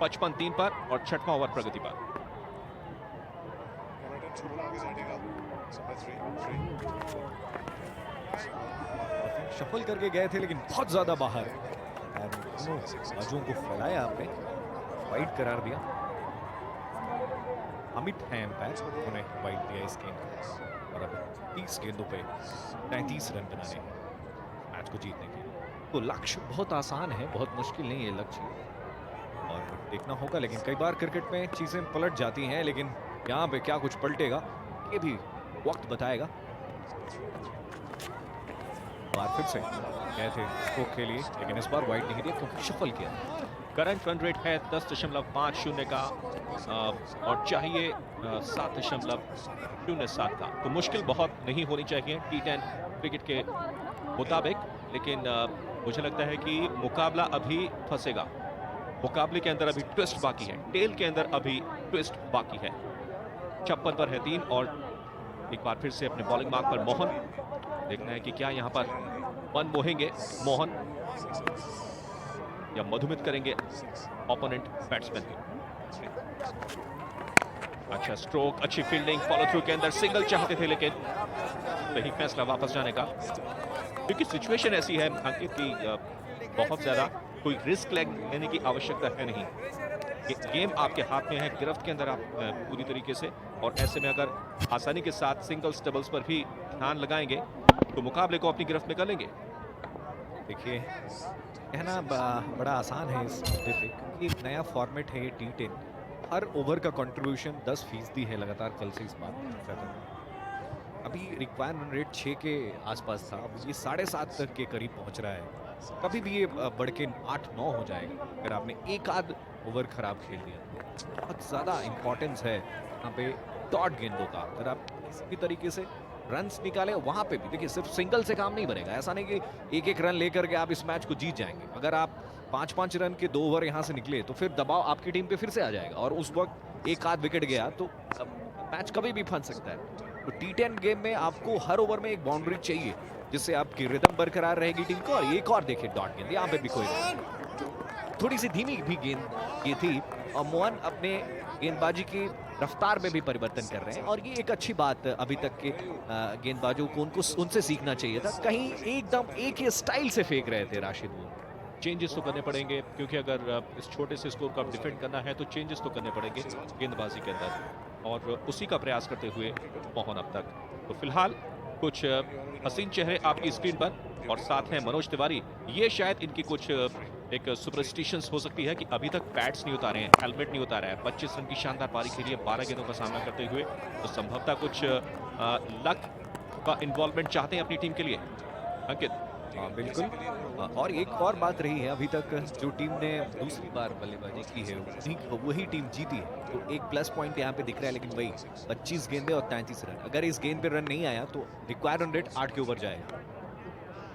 55 पर और 6वां ओवर प्रगति पर। शफल करके गए थे लेकिन बहुत ज्यादा बाहर, बाजुओं को फैलाया आपने, वाइड करार दिया। अमित है एम्पायर, उन्होंने वाइड दिया इस गेंद को। और अब 30 गेंदों पे 33 रन बनाने हैं मैच को जीतने के लिए। तो लक्ष्य बहुत आसान है, बहुत मुश्किल नहीं है लक्ष्य, और देखना होगा। लेकिन कई बार क्रिकेट में चीजें पलट जाती हैं, लेकिन यहाँ पे क्या कुछ पलटेगा ये भी वक्त बताएगा। बार फिर से गए थे स्ट्रोक के लिए, लेकिन इस बार वाइड नहीं दिया क्योंकि शफल किया। करंट रन रेट है 10.50 का और चाहिए 7.07 का। तो मुश्किल बहुत नहीं होनी चाहिए T10 क्रिकेट के मुताबिक, लेकिन मुझे लगता है कि मुकाबला अभी फंसेगा। मुकाबले के अंदर अभी ट्विस्ट बाकी है, टेल के अंदर अभी ट्विस्ट बाकी है। 56 पर है 3 और एक बार फिर से अपने बॉलिंग मार्क पर मोहन। देखना है कि क्या यहां पर मन मोहेंगे मोहन या मधुमित करेंगे ओपोनेंट बैट्समैन की। अच्छा स्ट्रोक, अच्छी फील्डिंग, फॉलो थ्रू के अंदर सिंगल चाहते थे लेकिन सही फैसला वापस जाने का, क्योंकि सिचुएशन ऐसी है अंकित की बहुत ज्यादा कोई रिस्क लेने की आवश्यकता है नहीं। गेम आपके हाथ में है, गिरफ्त के अंदर आप पूरी तरीके से, और ऐसे में अगर आसानी के साथ सिंगल्स डबल्स पर भी ध्यान लगाएंगे तो मुकाबले को अपनी गिरफ्त में कर लेंगे। देखिए कहना बड़ा आसान है इस मुद्दे पे, क्योंकि नया फॉर्मेट है ये T10। हर ओवर का कंट्रीब्यूशन 10% है लगातार कल से इस बात। अभी रिक्वायर्ड रन रेट 6 के आसपास था, अब ये 7.5 तक के करीब पहुंच रहा है। कभी भी ये बढ़ के 8-9 हो जाएगा अगर आपने एक आध ओवर खराब खेल दिया। बहुत ज़्यादा इंपॉर्टेंस है यहाँ पे डॉट गेंदों का। अगर आप किसी भी तरीके से रन्स निकाले, वहाँ पे भी देखिए सिर्फ सिंगल से काम नहीं बनेगा। ऐसा नहीं कि एक रन लेकर के आप इस मैच को जीत जाएंगे। अगर आप 5-5 रन के 2 ओवर यहाँ से निकले तो फिर दबाव आपकी टीम पे फिर से आ जाएगा, और उस वक्त एक आध विकेट गया तो मैच कभी भी फंस सकता है। तो T10 गेम में आपको हर ओवर में एक बाउंड्री चाहिए जिससे आपकी रिदम बरकरार रहेगी टीम को। और एक और देखिए डॉट गेंद, यहाँ पे भी कोई थोड़ी सी धीमी भी गेंद ये थी, और मोहन अपने गेंदबाजी की रफ्तार में भी परिवर्तन कर रहे हैं, और ये एक अच्छी बात अभी तक के गेंदबाजों को उनसे सीखना चाहिए था। कहीं एकदम एक ही स्टाइल से फेंक रहे थे राशिद वो। चेंजेस तो करने पड़ेंगे, क्योंकि अगर इस छोटे से स्कोर को डिफेंड करना है तो चेंजेस तो करने पड़ेंगे गेंदबाजी के अंदर, और उसी का प्रयास करते हुए मोहन अब तक। तो फिलहाल कुछ हसीन चेहरे आपकी स्क्रीन पर, और साथ हैं मनोज तिवारी। ये शायद इनकी कुछ एक सुपरस्टिशंस हो सकती है कि अभी तक पैड्स नहीं उतारे हैं, हेलमेट नहीं उतारा है। 25 रन की शानदार पारी खेली है 12 गेंदों का सामना करते हुए, तो संभवतः कुछ लक का इन्वॉल्वमेंट चाहते हैं अपनी टीम के लिए अंकित। हाँ बिल्कुल, और एक और बात रही है, अभी तक जो टीम ने दूसरी बार बल्लेबाजी की है वही टीम जीती है। तो एक प्लस पॉइंट यहाँ पे दिख रहा है, लेकिन वही 25 गेंदें और 33 रन। अगर इस गेंद पे रन नहीं आया तो रिक्वायर्ड रन रेट 8 के ऊपर जाएगा।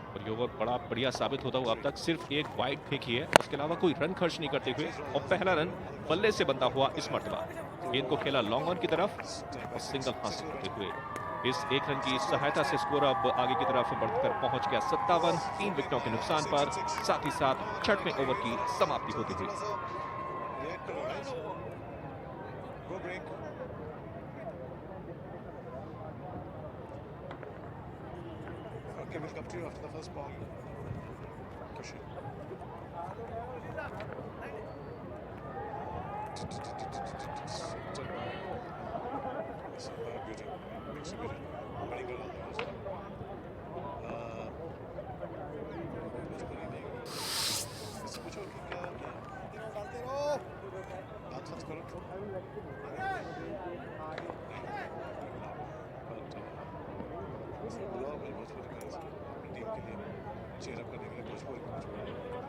और ये ओवर बड़ा बढ़िया साबित होता हुआ अब तक सिर्फ एक वाइड फेंकी है, उसके अलावा कोई रन खर्च नहीं करते हुए, और पहला रन बल्ले से बनता हुआ इस मर्तबा। गेंद को खेला लॉन्ग ऑन की तरफ और सिंगल हासिल करते हुए इस 1 रन की सहायता से स्कोर अब आगे की तरफ बढ़कर पहुंच गया 57, 3 विकेटों के नुकसान पर, साथ ही साथ 6वें ओवर की समाप्ति होती हुई। Go break. Okay, we'll come to you after the first ball. Kushi.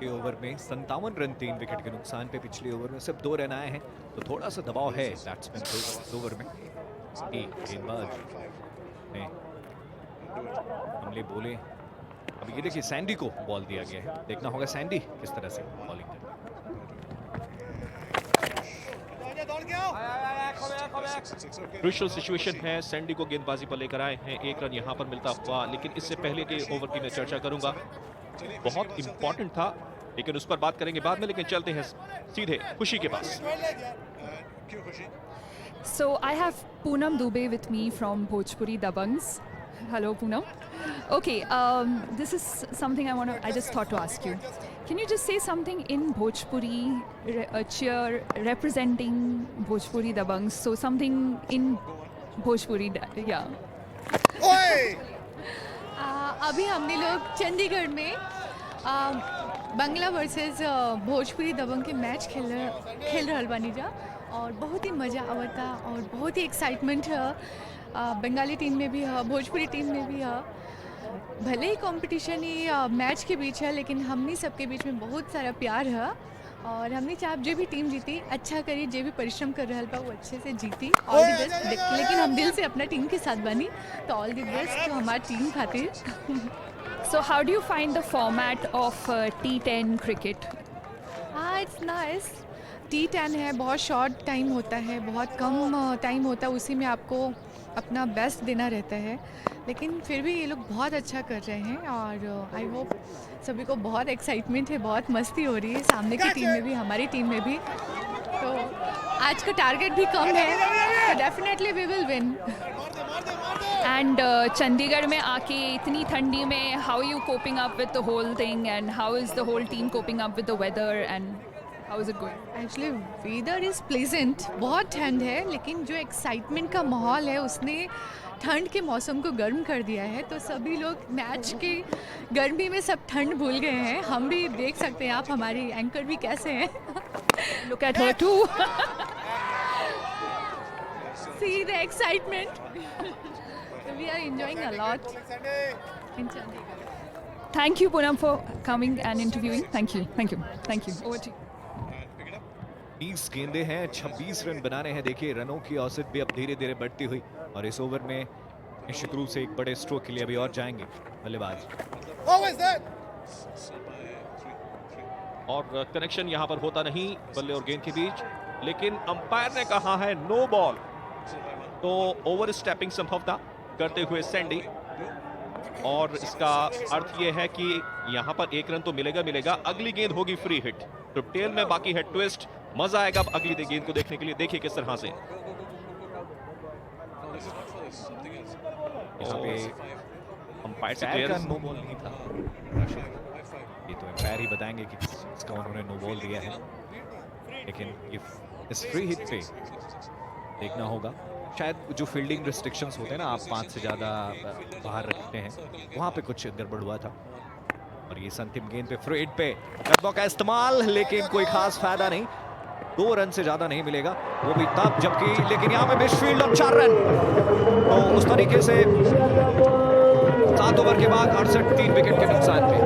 Over में 57 रन 3 विकेट के नुकसान पे। पिछले ओवर में सिर्फ 2 रन आए हैं, तो थोड़ा सा दबाव है बैट्समैन को इस ओवर में। गेंदबाज ने हमले बोले। अब ये देखिए सैंडी को बॉल दिया गया है, देखना होगा सैंडी किस तरह से बॉलिंग करे। क्रूशियल सिचुएशन है, सैंडी को गेंदबाजी पर लेकर आए हैं, 1 रन यहां पर मिलता हुआ। लेकिन इससे पहले के ओवर की मैं चर्चा करूंगा, बहुत इंपॉर्टेंट था, लेकिन उस पर बात करेंगे बाद में। लेकिन चलते हैं सीधे खुशी के पास। So I have Poonam Dubey with me from Bhojpuri Dabangs. Hello Poonam. Okay, this is something I just thought to ask you. Can you just say something in Bhojpuri, a cheer representing Bhojpuri Dabangs? So something in Bhojpuri, yeah. अभी हमने लोग चंडीगढ़ में बंगला versus Bhojpuri दबंग के match खेल रहल बानी जा, और बहुत ही मज़ा आवता और बहुत ही एक्साइटमेंट है। बंगाली टीम में भी है, भोजपुरी टीम में भी है। भले ही कंपटीशन ही मैच के बीच है, लेकिन हमनी सबके बीच में बहुत सारा प्यार है और हमने चाहे जो भी टीम जीती अच्छा करी, जो भी परिश्रम कर रहा बा वो अच्छे से जीती। All the best. लेकिन हम दिल से अपना टीम के साथ बनी, तो ऑल द बेस्ट तो हमारी टीम खातिर। So how do you find the format of T10 cricket? हाँ, इट्स नाइस। T10 है, बहुत शॉर्ट टाइम होता है, बहुत कम टाइम होता है, उसी में आपको अपना बेस्ट देना रहता है, लेकिन फिर भी ये लोग बहुत अच्छा कर रहे हैं और आई होप सभी को बहुत एक्साइटमेंट है, बहुत मस्ती हो रही है, सामने की टीम में भी हमारी टीम में भी। तो आज का टारगेट भी कम है, तो definitely we will win. And Chandigarh में आके इतनी ठंडी में how are you coping up with the whole thing and how is the whole team coping up with the weather and how is it going? Actually weather is pleasant, बहुत ठंड है, लेकिन जो एक्साइटमेंट का माहौल है उसने ठंड के मौसम को गर्म कर दिया है, तो सभी लोग मैच के गर्मी में सब ठंड भूल गए हैं। हम भी देख सकते हैं, आप हमारी एंकर भी कैसे हैं। Look at her too. See the excitement. We are enjoying a lot in Chandigarh. Thank you Poonam for coming and interviewing. Thank you. Over to you. 20 गेंदे हैं, 26 रन बनाने हैं। देखिए रनों की औसत भी अब धीरे धीरे बढ़ती हुई और इस ओवर में निश्चित रूप से एक बड़े स्ट्रोक के लिए अभी और जाएंगे बल्लेबाज। और कनेक्शन यहां पर होता नहीं बल्ले और गेंद के बीच, लेकिन अंपायर ने कहा है नो बॉल, तो ओवर स्टेपिंग संभवतः करते हुए सैंडी, और इसका अर्थ यह है कि यहां पर एक रन तो मिलेगा। अगली गेंद होगी फ्री हिट, तो टेल में बाकी है ट्विस्ट। मजा आएगा अब अगली गेंद को देखने के लिए। देखिए किस तरह से अंपायर से का नो बॉल नहीं था, ये तो अंपायर ही बताएंगे कि इसका उन्होंने नो बॉल दिया है, लेकिन इस फ्री हिट पे देखना होगा। शायद जो फील्डिंग रिस्ट्रिक्शंस होते हैं ना, आप 5 से ज़्यादा बाहर रखते हैं, वहाँ पे कुछ गड़बड़ हुआ था। और ये अंतिम गेंद पे फ्री हिट पे कदमों का इस्तेमाल, लेकिन कोई खास फायदा नहीं, 2 रन से ज़्यादा नहीं मिलेगा, वो भी तब जबकि, लेकिन यहाँ पे मिडफील्ड और 4 रन। तो उस तरीके से 7 ओवर के बाद 68 3 विकेट के नुकसान पे।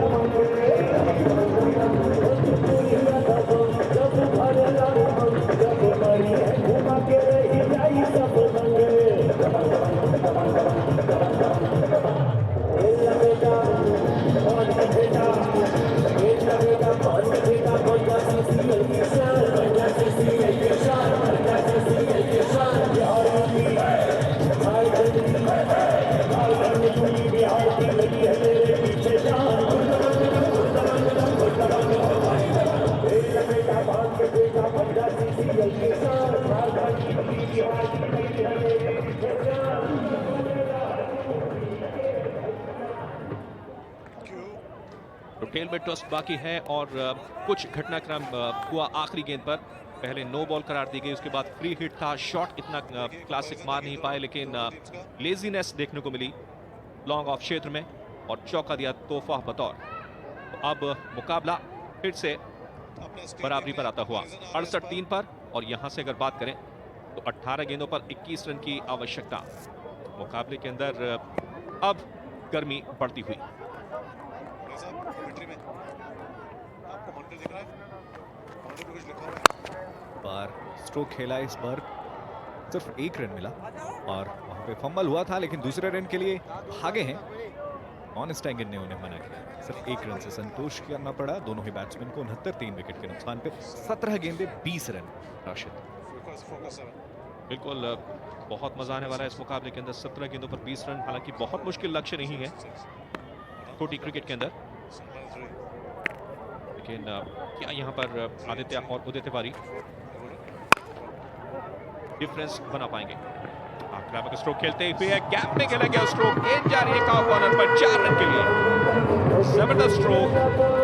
टेल में ट्विस्ट बाकी है और कुछ घटनाक्रम हुआ आखिरी गेंद पर। पहले नो बॉल करार दी गई, उसके बाद फ्री हिट था, शॉट इतना क्लासिक मार नहीं पाए, लेकिन लेजीनेस देखने को मिली लॉन्ग ऑफ क्षेत्र में और चौका दिया तोहफा बतौर। तो अब मुकाबला फिर से बराबरी पर आता हुआ 68 3 पर, और यहां से अगर बात करें तो 18 गेंदों पर 21 रन की आवश्यकता। मुकाबले के अंदर अब गर्मी बढ़ती हुई। बार स्ट्रोक खेला, इस बार सिर्फ 1 रन मिला और वहां पे फंबल हुआ था, लेकिन दूसरे रन के लिए भागे हैं। ऑन स्टैंगन ने उन्हें मना किया, सिर्फ 1 रन से संतोष करना पड़ा दोनों ही बैट्समैन को। 69 3 विकेट के नुकसान पे 17 गेंदे 20 रन। राशिद बिल्कुल बहुत मजा आने वाला है इस मुकाबले के अंदर। 17 गेंदों पर 20 रन, हालांकि बहुत मुश्किल लक्ष्य नहीं है छोटी क्रिकेट के अंदर, लेकिन क्या यहाँ पर आदित्य और उदय तिवारी डिफरेंस बना पाएंगे? आक्रामक स्ट्रोक खेलते हुए गैप में खेला गया स्ट्रोक, गेंद जा रही है काउ कॉर्नर पर 4 रन के लिए। जबरदस्त स्ट्रोक,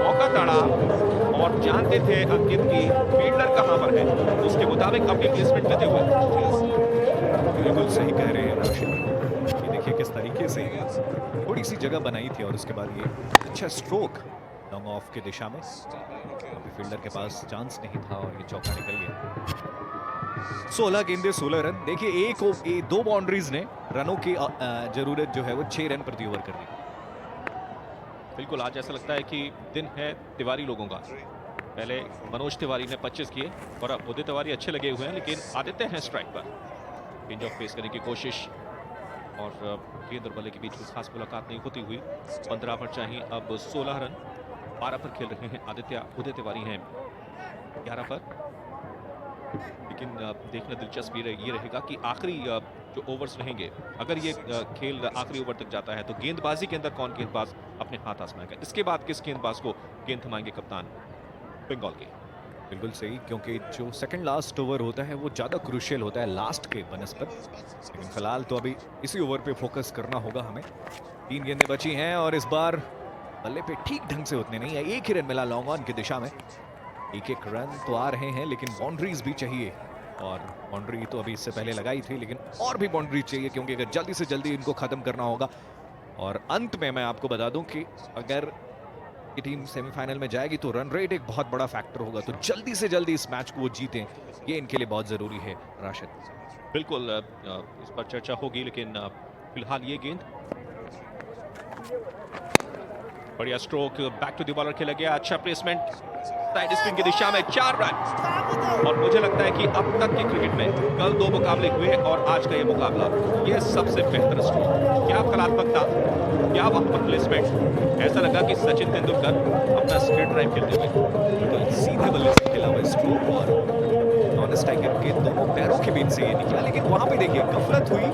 मौका ताड़ा, और जानते थे अंकित की फील्डर कहां पर है, उसके मुताबिक अपनी प्लेसमेंट लेते हुए। बिल्कुल सही कह रहे हैं राशिद, ये देखिए किस तरीके से थोड़ी सी जगह बनाई थी और उसके बाद ये अच्छा स्ट्रोक लॉन्ग ऑफ की दिशा में। अभी फील्डर के पास चांस नहीं था और ये चौका निकल गया। 16 गेंदे 16 रन। देखिए 2 बाउंड्रीज ने रनों की जरूरत जो है वो 6 रन प्रति ओवर कर दी। बिल्कुल आज ऐसा लगता है कि दिन है तिवारी लोगों का। पहले मनोज तिवारी ने 25 किए और अब उदित तिवारी अच्छे लगे हुए हैं, लेकिन आदित्य हैं स्ट्राइक पर। चेंज ऑफ पेस करने की कोशिश और गेंद और बल्ले के बीच कोई खास मुलाकात नहीं होती हुई। 15 पर चाहिए अब 16 रन। 12 पर खेल रहे हैं आदित्य, उदित तिवारी हैं 11 पर। लेकिन देखना दिलचस्प ये रहेगा कि आखिरी जो ओवर्स रहेंगे, अगर ये खेल आखिरी ओवर तक जाता है तो गेंदबाजी के अंदर कौन गेंदबाज अपने हाथ आजमाएगा, इसके बाद किस गेंदबाज को गेंद थमाएंगे कप्तान बंगाल के। बिल्कुल सही, क्योंकि जो सेकंड लास्ट ओवर होता है वो ज़्यादा क्रूशियल होता है लास्ट के बनस्पत। लेकिन फिलहाल तो अभी इसी ओवर पे फोकस करना होगा हमें। 3 गेंदें बची हैं और इस बार बल्ले पे ठीक ढंग से उतने नहीं है। 1 ही रन मिला लॉन्ग ऑन की दिशा में। 1-1 रन तो आ रहे हैं, लेकिन बाउंड्रीज भी चाहिए और बाउंड्री तो अभी इससे पहले लगाई थी, लेकिन और भी बाउंड्री चाहिए क्योंकि अगर जल्दी से जल्दी इनको ख़त्म करना होगा। और अंत में मैं आपको बता दूं कि अगर की टीम सेमीफाइनल में जाएगी तो रन रेट एक बहुत बड़ा फैक्टर होगा, तो जल्दी से जल्दी इस मैच को वो जीतें, ये इनके लिए बहुत ज़रूरी है। राशिद, बिल्कुल इस पर चर्चा होगी, लेकिन फिलहाल ये गेंद बढ़िया stroke, back to the bowler खेला गया, अच्छा प्लेसमेंट साइड स्पिन की दिशा में 4 रन। और मुझे लगता है कि अब तक के क्रिकेट में कल 2 मुकाबले हुए और आज का ये मुकाबला, ये सबसे बेहतर स्ट्रोक। क्या कलात्मकता, क्या वहां पर प्लेसमेंट, ऐसा लगा कि सचिन तेंदुलकर अपना स्ट्रेट ड्राइव खेलते हुए। तो सीधे बल्ले से खेला हुआ स्ट्रोक और नॉन स्ट्राइकर के दोनों पैरों के बीच से ये निकला, लेकिन वहां पे देखिए गफलत हुई,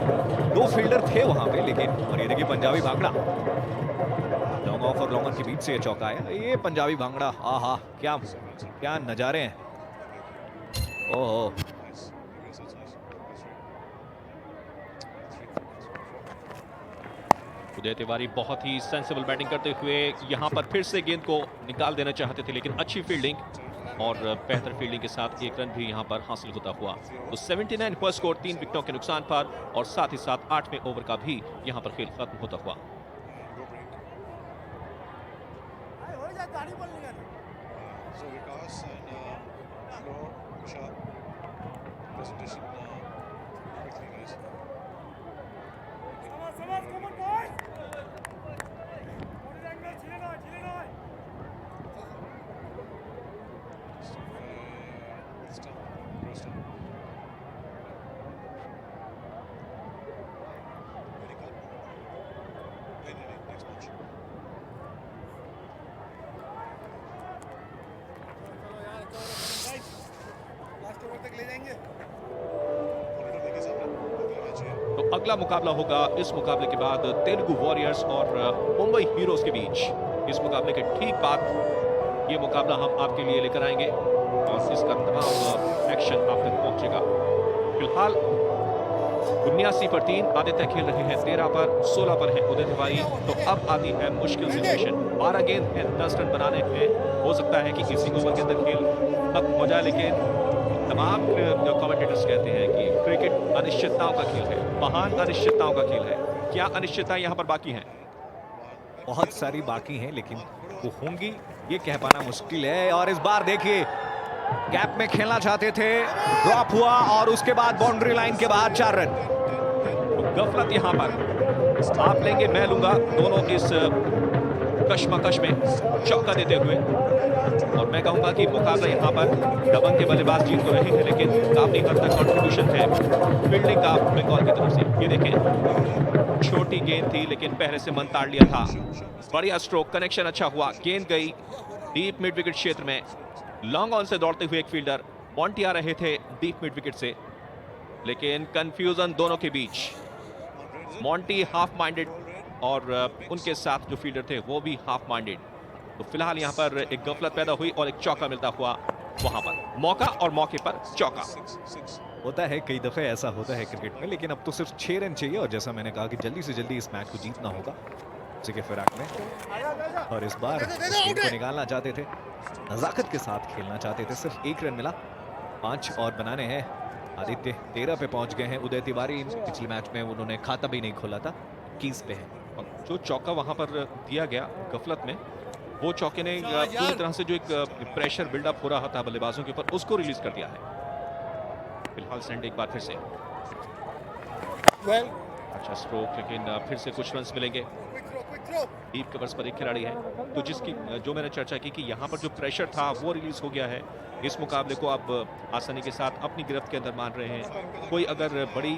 2 फील्डर थे वहां पे, लेकिन और ये देखिए पंजाबी भांगड़ा लॉन्ग ऑफ और लॉन्ग ऑन के बीच से ये चौका है। ये पंजाबी भांगड़ा, आहा क्या क्या नजारे हैं। ओहो, उदय तिवारी बहुत ही सेंसिबल बैटिंग करते हुए यहां पर फिर से गेंद को निकाल देना चाहते थे, लेकिन अच्छी फील्डिंग और बेहतर फील्डिंग के साथ 1 रन भी यहां पर हासिल होता हुआ। तो 79 पर स्कोर 3 विकेटों के नुकसान पर और साथ ही साथ 8वें ओवर का भी यहां पर खेल खत्म होता हुआ। So Vikas and Flo, Vishal, presentation quickly guys. तो अगला मुकाबला होगा इस मुकाबले के बाद तेलुगु वॉरियर्स और मुंबई हीरोज के बीच। इस मुकाबले के ठीक बाद ये मुकाबला हम आपके लिए लेकर आएंगे और इसका तमाम एक्शन आप तक पहुंचेगा। फिलहाल 79 पर 3 आदित्य खेल रहे हैं, 13 पर 16 पर है उदय तिवारी। तो अब आती है मुश्किल सिचुएशन। 12 गेंद है, 10 रन बनाने हैं। हो सकता है कि इसी ओवर के अंदर खेल खत्म हो जाए, लेकिन तमाम कमेंटेटर्स कहते हैं कि क्रिकेट अनिश्चितताओं का खेल है, महान अनिश्चितताओं का खेल है। क्या अनिश्चितताएं यहाँ पर बाकी हैं? बहुत सारी बाकी हैं, लेकिन वो होंगी ये कह पाना मुश्किल है। और इस बार देखिए गैप में खेलना चाहते थे, ड्रॉप हुआ और उसके बाद बाउंड्री लाइन के बाद 4 रन। गफलत यहाँ पर आप लेंगे मैं लूंगा, दोनों इस कश्मकश में चौका देते हुए। और मैं कहूंगा कि मुकाबला यहाँ पर दबंग के बल्लेबाज जीत तो रहे हैं, लेकिन काफी हद तक कंट्रीब्यूशन है फील्डिंग का बंगाल की तरफ से। ये देखें, छोटी गेंद थी लेकिन पहले से मन ताड़ लिया था। बढ़िया स्ट्रोक, कनेक्शन अच्छा हुआ, गेंद गई डीप मिड विकेट क्षेत्र में। लॉन्ग ऑन से दौड़ते हुए एक फील्डर मॉन्टी आ रहे थे डीप मिड विकेट से, लेकिन कंफ्यूजन दोनों के बीच। मॉन्टी हाफ माइंडेड और उनके साथ जो फील्डर थे वो भी हाफ माइंडेड। तो फिलहाल यहाँ पर एक गफलत पैदा हुई और एक चौका मिलता हुआ वहां पर। मौका और मौके पर चौका होता है, कई दफे ऐसा होता है क्रिकेट में, लेकिन अब तो सिर्फ 6 रन चाहिए। और जैसा मैंने कहा कि जल्दी से जल्दी इस मैच को जीतना होगा उसी के फिराक में। और इस बार इस गेंद को निकालना चाहते थे, नजाकत के साथ खेलना चाहते थे। सिर्फ 1 रन मिला, 5 और बनाने हैं। आदित्य 13 पे पहुंच गए हैं। उदय तिवारी पिछले मैच में उन्होंने खाता भी नहीं खोला था, 21 पे है। और जो चौका वहां पर दिया गया गफलत में, वो चौके ने पूरी तरह से जो एक प्रेशर बिल्डअप हो रहा था बल्लेबाजों के ऊपर, उसको रिलीज कर दिया है। फिलहाल सेंड एक बार फिर से अच्छा स्ट्रोक, लेकिन फिर से कुछ रन्स मिलेंगे। डीप कवर्स पर एक खिलाड़ी है, तो जिसकी जो मैंने चर्चा की कि यहाँ पर जो प्रेशर था वो रिलीज हो गया है। इस मुकाबले को आप आसानी के साथ अपनी गिरफ्त के अंदर मान रहे हैं। कोई अगर बड़ी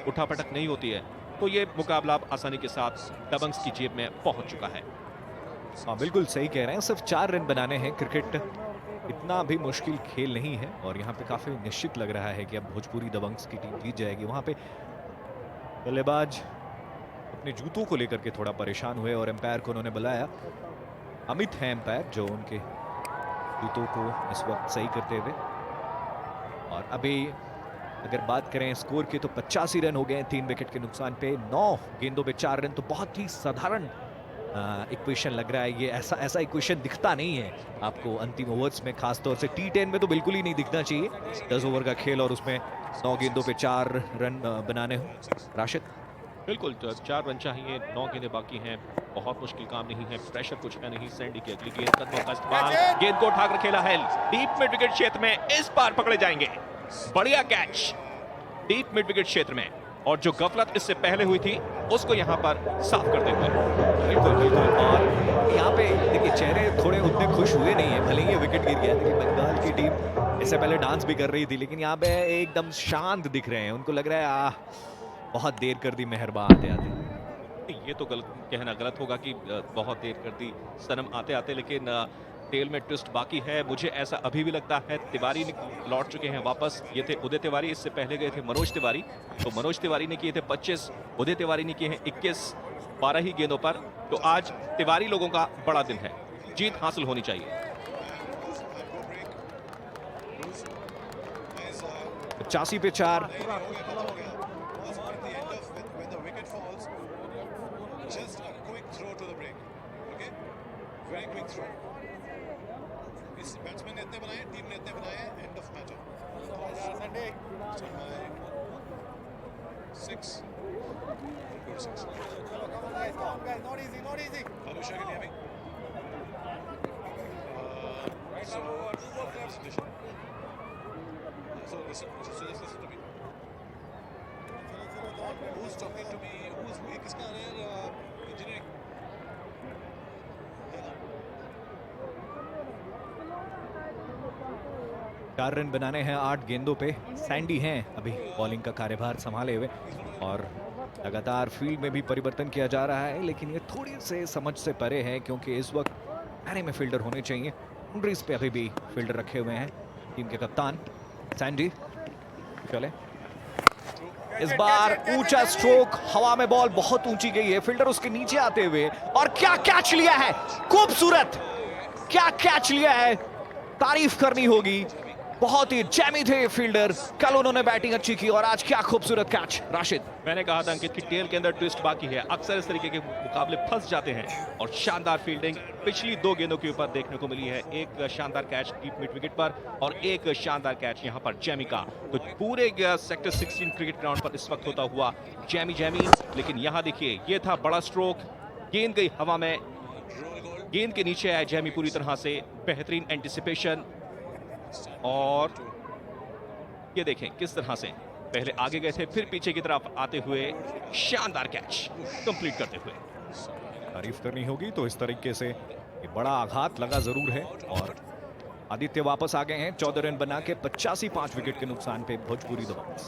उठापटक नहीं होती है तो ये मुकाबला आप आसानी के साथ दबंग्स की जेब में पहुंच चुका है। हाँ, बिल्कुल सही कह रहे हैं। सिर्फ 4 रन बनाने हैं। क्रिकेट इतना भी मुश्किल खेल नहीं है और यहाँ पे काफी निश्चित लग रहा है कि अब भोजपुरी दबंग्स की टीम जीत जाएगी। वहाँ पे बल्लेबाज अपने जूतों को लेकर के थोड़ा परेशान हुए और एम्पायर को उन्होंने बुलाया। अमित है एम्पायर जो उनके जूतों को इस वक्त सही करते हुए। और अभी अगर बात करें स्कोर की तो 85 रन हो गए 3 विकेट के नुकसान पे। 9 गेंदों पे 4 रन, तो बहुत ही साधारण इक्वेशन लग रहा है ये। ऐसा इक्वेशन दिखता नहीं है आपको अंतिम ओवर्स में, खासतौर से T10 में तो बिल्कुल ही नहीं दिखना चाहिए। 10 ओवर का खेल और उसमें 9 गेंदों पे 4 रन बनाने हो। राशिद, बिल्कुल, तो 4 रन चाहिए, 9 गेंदें बाकी हैं, बहुत मुश्किल काम नहीं है, प्रेशर कुछ है नहीं। सैंडी की अगली गेंद, कदमों का इस्तेमाल, गेंद को उठाकर खेला है डीप मिड विकेट क्षेत्र में, इस बार पकड़े जाएंगे। बढ़िया कैच डीप मिड विकेट क्षेत्र में, और जो गफलत इससे पहले हुई थी उसको यहाँ पर साफ करते हुए। बिल्कुल बिल्कुल। और यहाँ पे देखिए चेहरे थोड़े उतने खुश हुए नहीं है, भले ही विकेट गिर गया। देखिए बंगाल की टीम इससे पहले डांस भी कर रही थी, लेकिन यहाँ पे एकदम शांत दिख रहे हैं। उनको लग रहा है बहुत देर कर दी मेहरबान आते आते। ये तो कहना गलत होगा कि बहुत देर कर दी सनम आते आते, लेकिन टेल में ट्विस्ट बाकी है। मुझे ऐसा अभी भी लगता है। तिवारी लौट चुके हैं वापस। ये थे उदय तिवारी, इससे पहले गए थे मनोज तिवारी। तो मनोज तिवारी ने किए थे 25, उदय तिवारी ने किए हैं 21, 12 ही गेंदों पर। तो आज तिवारी लोगों का बड़ा दिन है, जीत हासिल होनी चाहिए। 85 पे 4। बैट्समैन ने इतने बनाए, टीम ने इतने बनाए, end of match. 6 good 6 Alusha के लिए भी so listen to me. Who's talking to me? Who's किसका आ रहा है? इंजीनियरिंग 4 रन बनाने हैं 8 गेंदों पे। सैंडी हैं अभी बॉलिंग का कार्यभार संभाले हुए, और लगातार फील्ड में भी परिवर्तन किया जा रहा है, लेकिन ये थोड़ी से समझ से परे है क्योंकि इस वक्त पैरे में फील्डर होने चाहिए। बाउंड्रीज पे अभी भी फील्डर रखे हुए हैं टीम के कप्तान सैंडी। चले इस बार ऊंचा स्ट्रोक, हवा में बॉल बहुत ऊंची गई है, फील्डर उसके नीचे आते हुए, और क्या कैच लिया है, खूबसूरत क्या कैच लिया है, तारीफ करनी होगी। बहुत ही जैमी थे फील्डर, कल उन्होंने बैटिंग अच्छी की और आज क्या खूबसूरत कैच। राशिद, मैंने कहा था अंकित कि टेल के अंदर ट्विस्ट बाकी है। अक्सर इस तरीके के मुकाबले फंस जाते हैं, और शानदार फील्डिंग पिछली 2 गेंदों के ऊपर देखने को मिली है। एक शानदार कैच डीप मिड विकेट पर और एक शानदार कैच यहां पर जैमी का। तो पूरे सेक्टर 16 क्रिकेट ग्राउंड पर इस वक्त होता हुआ जैमी, लेकिन यहां देखिए ये था बड़ा स्ट्रोक, गेंद गई हवा में, गेंद के नीचे आया जैमी पूरी तरह से, बेहतरीन एंटिसिपेशन। और ये देखें किस तरह से पहले आगे गए थे, फिर पीछे की तरफ आते हुए शानदार कैच कंप्लीट करते हुए। तारीफ करनी होगी। तो इस तरीके से ये बड़ा आघात लगा जरूर है, और आदित्य वापस आ गए हैं 14 रन बना के 85, 5 विकेट के नुकसान पे Bhojpuri Dabanggs.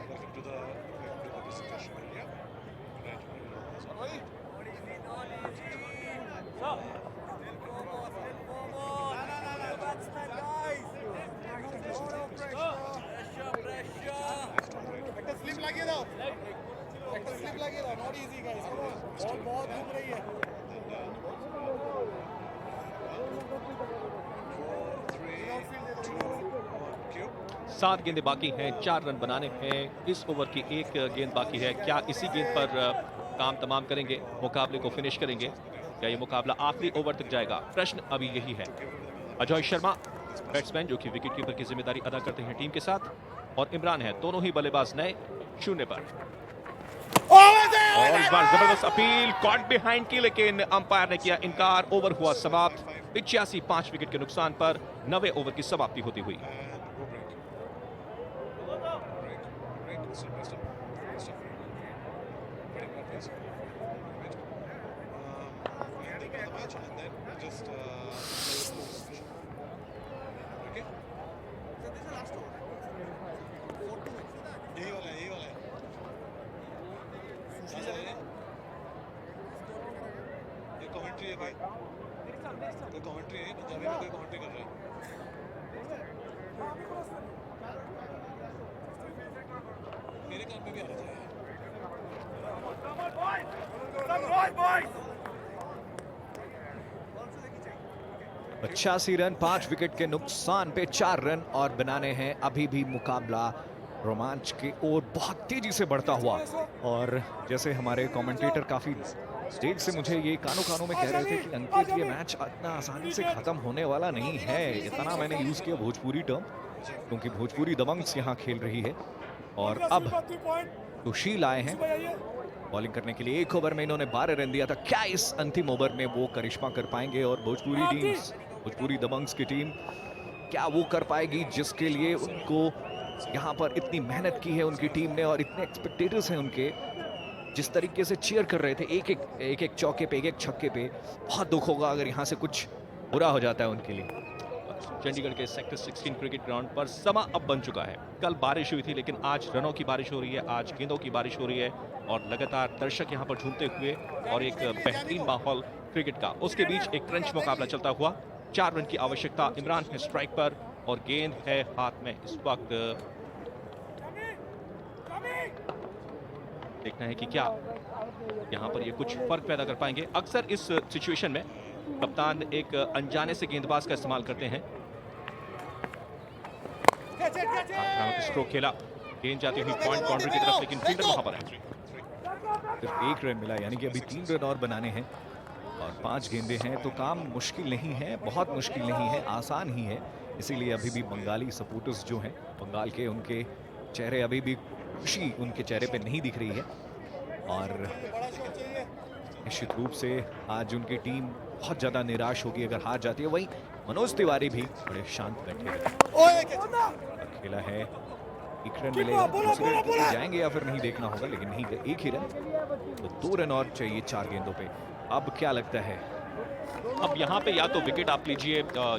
Welcome to the presentation. Yeah. Right. Slip लगी ना, स्लिप लगी ना, नॉट इजी गाइस, बॉल बहुत घूम रही है। 7 गेंदें बाकी हैं, 4 रन बनाने हैं। इस ओवर की एक गेंद बाकी है। क्या इसी गेंद पर काम तमाम करेंगे, मुकाबले को फिनिश करेंगे, या ये मुकाबला आखिरी ओवर तक जाएगा? प्रश्न अभी यही है। अजय शर्मा बैट्समैन जो कि विकेट कीपर की जिम्मेदारी अदा करते हैं टीम के साथ, और इमरान है, दोनों ही बल्लेबाज नए 0 पर। और इस बार जबरदस्त अपील कॉट बिहाइंड की, लेकिन अंपायर ने किया इनकार। ओवर हुआ समाप्त 85 5 विकेट के नुकसान पर 90 ओवर की समाप्ति होती हुई। कमेंट्री है भाई, कोई कमेंट्री है, पंजाबी में कोई कमेंट्री कर रहा है। मेरे कान में भी आ रहा था। 85 रन 5 विकेट के नुकसान पे 4 रन और बनाने हैं। अभी भी मुकाबला रोमांच की ओर बहुत तेजी से बढ़ता हुआ, और जैसे हमारे कमेंटेटर काफी स्टेज से मुझे ये कानों कानों में कह रहे थे कि अंकित ये मैच इतना आसानी से खत्म होने वाला नहीं है। इतना मैंने यूज किया भोजपुरी टर्म, क्योंकि भोजपुरी दबंग्स यहाँ खेल रही है। और अब सुशील आए हैं बॉलिंग करने के लिए। एक ओवर में इन्होंने 12 रन दिया था। क्या इस अंतिम ओवर में वो करिश्मा कर पाएंगे, और भोजपुरी टीम्स, भोजपुरी दबंग्स की टीम क्या वो कर पाएगी जिसके लिए उनको यहाँ पर इतनी मेहनत की है उनकी टीम ने, और इतने एक्सपेक्टेटर्स हैं उनके, जिस तरीके से चीयर कर रहे थे एक एक चौके पे, एक एक छक्के पे। बहुत दुख होगा अगर यहाँ से कुछ बुरा हो जाता है उनके लिए। चंडीगढ़ के सेक्टर 16 क्रिकेट ग्राउंड पर समा अब बन चुका है। कल बारिश हुई थी, लेकिन आज रनों की बारिश हो रही है, आज गेंदों की बारिश हो रही है, और लगातार दर्शक यहाँ पर झूमते हुए, और एक बेहतरीन माहौल क्रिकेट का। उसके बीच एक क्रंच मुकाबला चलता हुआ। 4 रन की आवश्यकता। इमरान है स्ट्राइक पर और गेंद है हाथ में इस वक्त। देखना है कि क्या यहाँ पर ये कुछ फर्क पैदा कर पाएंगे। अक्सर इस सिचुएशन में कप्तान एक अनजाने से गेंदबाज का इस्तेमाल करते हैं। स्ट्रोक खेला, गेंद जाती हुई पॉइंट बाउंड्री की तरफ, लेकिन फील्डर वहां पर है। सिर्फ 1 रन मिला, यानी कि अभी 3 रन और बनाने हैं, और 5 गेंदें हैं, तो काम मुश्किल नहीं है, बहुत मुश्किल नहीं है, आसान ही है। इसीलिए अभी भी बंगाली सपोर्टर्स जो हैं बंगाल के, उनके चेहरे अभी भी खुशी उनके चेहरे पे नहीं दिख रही है, और निश्चित रूप से आज उनकी टीम बहुत ज्यादा निराश होगी अगर हार जाती है। वहीं मनोज तिवारी भी बड़े शांत बैठे हैं। खेला है, 1 रन मिलेगा, दूसरे रन के लिए जाएंगे या फिर नहीं देखना होगा, लेकिन नहीं, 1 ही रन, तो 2 रन और चाहिए 4 गेंदों पे। अब क्या लगता है, अब यहाँ पे या तो विकेट आप लीजिए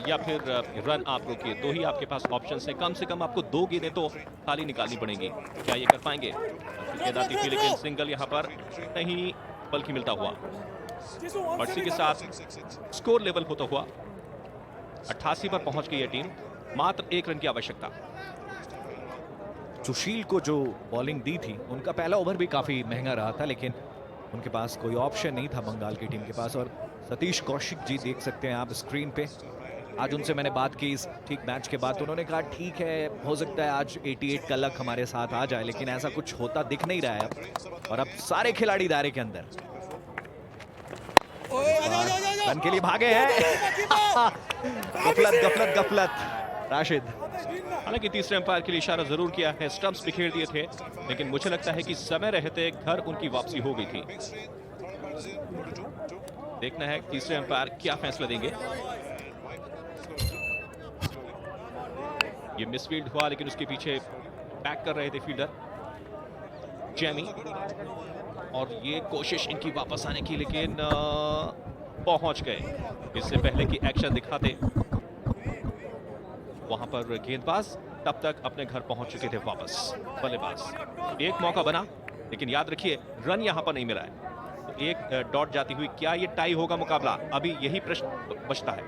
या फिर रन आप रोकिए, 2 ही आपके पास ऑप्शन है। कम से कम आपको 2 गेंदें तो खाली निकालनी पड़ेंगी। क्या ये कर पाएंगे? गेंद आती थी, लेकिन सिंगल यहाँ पर नहीं, बल्कि मिलता हुआ। बर्सी के साथ स्कोर लेवल होता हुआ 88 पर पहुंच गई है टीम। मात्र 1 रन की आवश्यकता। सुशील को जो बॉलिंग दी थी, उनका पहला ओवर भी काफी महंगा रहा था, लेकिन उनके पास कोई ऑप्शन नहीं था बंगाल की टीम के पास। और सतीश कौशिक जी देख सकते हैं आप स्क्रीन पे, आज उनसे मैंने बात की इस ठीक मैच के बाद, तो उन्होंने कहा ठीक है, हो सकता है आज 88 का लक हमारे साथ आ जाए, लेकिन ऐसा कुछ होता दिख नहीं रहा है अब। और अब सारे खिलाड़ी दायरे के अंदर रन के लिए भागे हैं। गफलत गफलत गफलत राशिद। हालांकि तीसरे अंपायर के लिए इशारा जरूर किया है, स्टंप्स बिखेर दिए थे, लेकिन मुझे लगता है कि समय रहते घर उनकी वापसी हो गई थी। देखना है तीसरे अंपायर क्या फैसला देंगे। ये मिसफील्ड हुआ, लेकिन उसके पीछे बैक कर रहे थे फील्डर जेमी, और ये कोशिश इनकी वापस आने की, लेकिन पहुंच गए। इससे पहले कि एक्शन दिखाते वहां पर गेंदबाज तब तक अपने घर पहुंच चुके थे वापस। बल्लेबाज, एक मौका बना, लेकिन याद रखिए रन यहां पर नहीं मिला है, तो एक डॉट जाती हुई। क्या ये टाई होगा मुकाबला? अभी यही प्रश्न बचता है।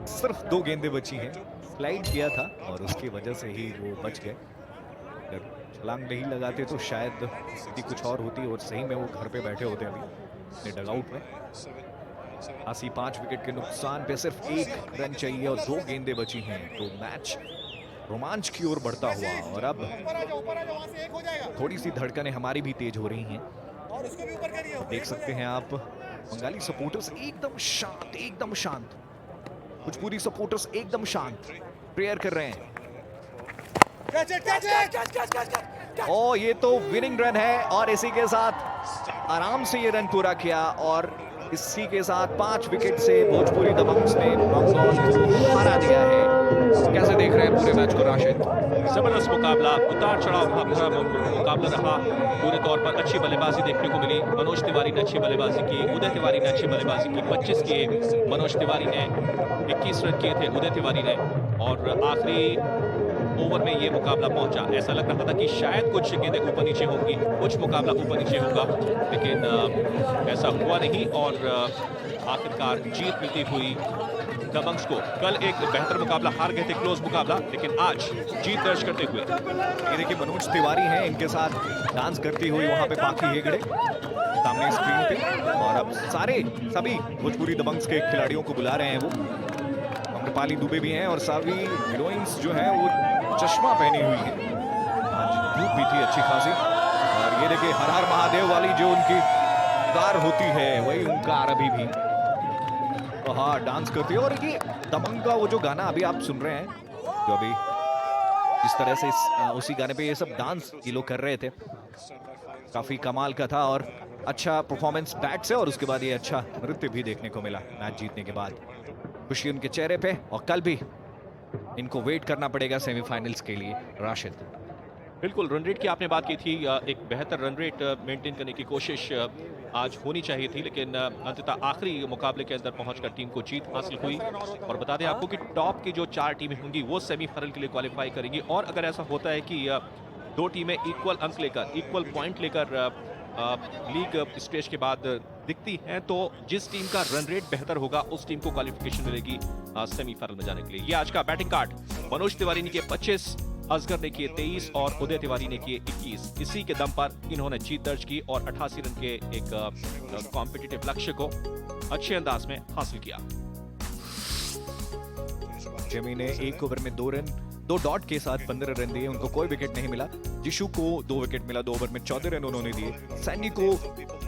सिर्फ 2 गेंदें बची हैं, स्लाइड किया था और उसकी वजह से ही वो बच गए। अगर छलांग नहीं लगाते तो शायद स्थिति कुछ और होती, और सही में वो घर पे बैठे होते अभी अपने डगआउट में। 85 विकेट के नुकसान पे सिर्फ 1 रन चाहिए और 2 गेंदें बची हैं, तो मैच रोमांच की ओर बढ़ता हुआ। और अब थोड़ी सी धड़कनें हमारी भी तेज हो रही हैं। देख सकते हैं आप बंगाली सपोर्टर्स एकदम शांत, एकदम शांत। भोजपुरी सपोर्टर्स एकदम शांत प्रेयर कर रहे हैं। ओ ये तो विनिंग रन है और इसी के साथ आराम से ये रन पूरा किया और इसी के साथ 5 विकेट से भोजपुरी दबंग्स ने बंगाल को हरा दिया है। कैसे देख रहे हैं पूरे मैच को राशिद? जबरदस्त मुकाबला, उतार चढ़ाव भरा मुकाबला रहा। पूरे तौर पर अच्छी बल्लेबाजी देखने को मिली। मनोज तिवारी ने अच्छी बल्लेबाजी की, उदय तिवारी ने अच्छी बल्लेबाजी की। 25 किए मनोज तिवारी ने, 21 रन किए थे उदय तिवारी ने और आखिरी ओवर में ये मुकाबला पहुंचा। ऐसा लग रहा था कि शायद कुछ गेंदें ऊपर नीचे होंगी, कुछ मुकाबला ऊपर नीचे होगा, लेकिन ऐसा हुआ नहीं और आखिरकार जीत मिलती हुई दबंग्स को। कल एक बेहतर मुकाबला हार गए थे, क्लोज मुकाबला, लेकिन आज जीत दर्ज करते हुए ये देखिए मनोज तिवारी हैं, इनके साथ डांस करती हुई वहां पे पाखी हेगड़े सामने स्क्रीन पे और अब सभी भोजपुरी दबंग्स के खिलाड़ियों को बुला रहे हैं वो। अमरपाली दुबे भी हैं और सभी हीरोइंस जो हैं वो चश्मा पहनी हुई है। आज धूप भी थी अच्छी खासी और ये देखिए हर हर महादेव वाली जो उनकी कार होती है वही उनकार अभी भी तो हाँ डांस करती है। और ये दबंग का वो जो गाना अभी आप सुन रहे हैं, जो अभी जिस तरह से उसी गाने पे ये सब डांस ये लोग कर रहे थे, काफी कमाल का था और अच्छा परफॉर्मेंस बैट से और उसके बाद ये अच्छा नृत्य भी देखने को मिला मैच जीतने के बाद। खुशी उनके चेहरे पे और कल भी इनको वेट करना पड़ेगा सेमीफाइनल्स के लिए। राशिद बिल्कुल, रन रेट की आपने बात की थी, एक बेहतर रन रेट मेंटेन करने की कोशिश आज होनी चाहिए थी, लेकिन अंततः आखिरी मुकाबले के अंदर पहुंचकर टीम को जीत हासिल हुई। और बता दें आपको कि टॉप की जो 4 टीमें होंगी वो सेमीफाइनल के लिए क्वालिफाई करेंगी और अगर ऐसा होता है कि 2 टीमें इक्वल अंक लेकर, इक्वल पॉइंट लेकर लीग स्टेज के बाद दिखती हैं तो जिस टीम का रन रेट बेहतर होगा उस टीम को क्वालिफिकेशन मिलेगी सेमीफाइनल में जाने के लिए। ये आज का बैटिंग कार्ड, मनोज तिवारी ने किए 25, असगर ने किए 23 और उदय तिवारी ने किए 21। इसी के दम पर इन्होंने जीत दर्ज की और 88 रन के एक कॉम्पिटिटिव लक्ष्य को अच्छे अंदाज में हासिल किया। जेमी ने 1 ओवर में 2 रन 2 डॉट के साथ 15 रन दिए, उनको कोई विकेट नहीं मिला। जिशु को 2 विकेट मिला, 2 ओवर में 14 रन उन्होंने दिए। सैनी को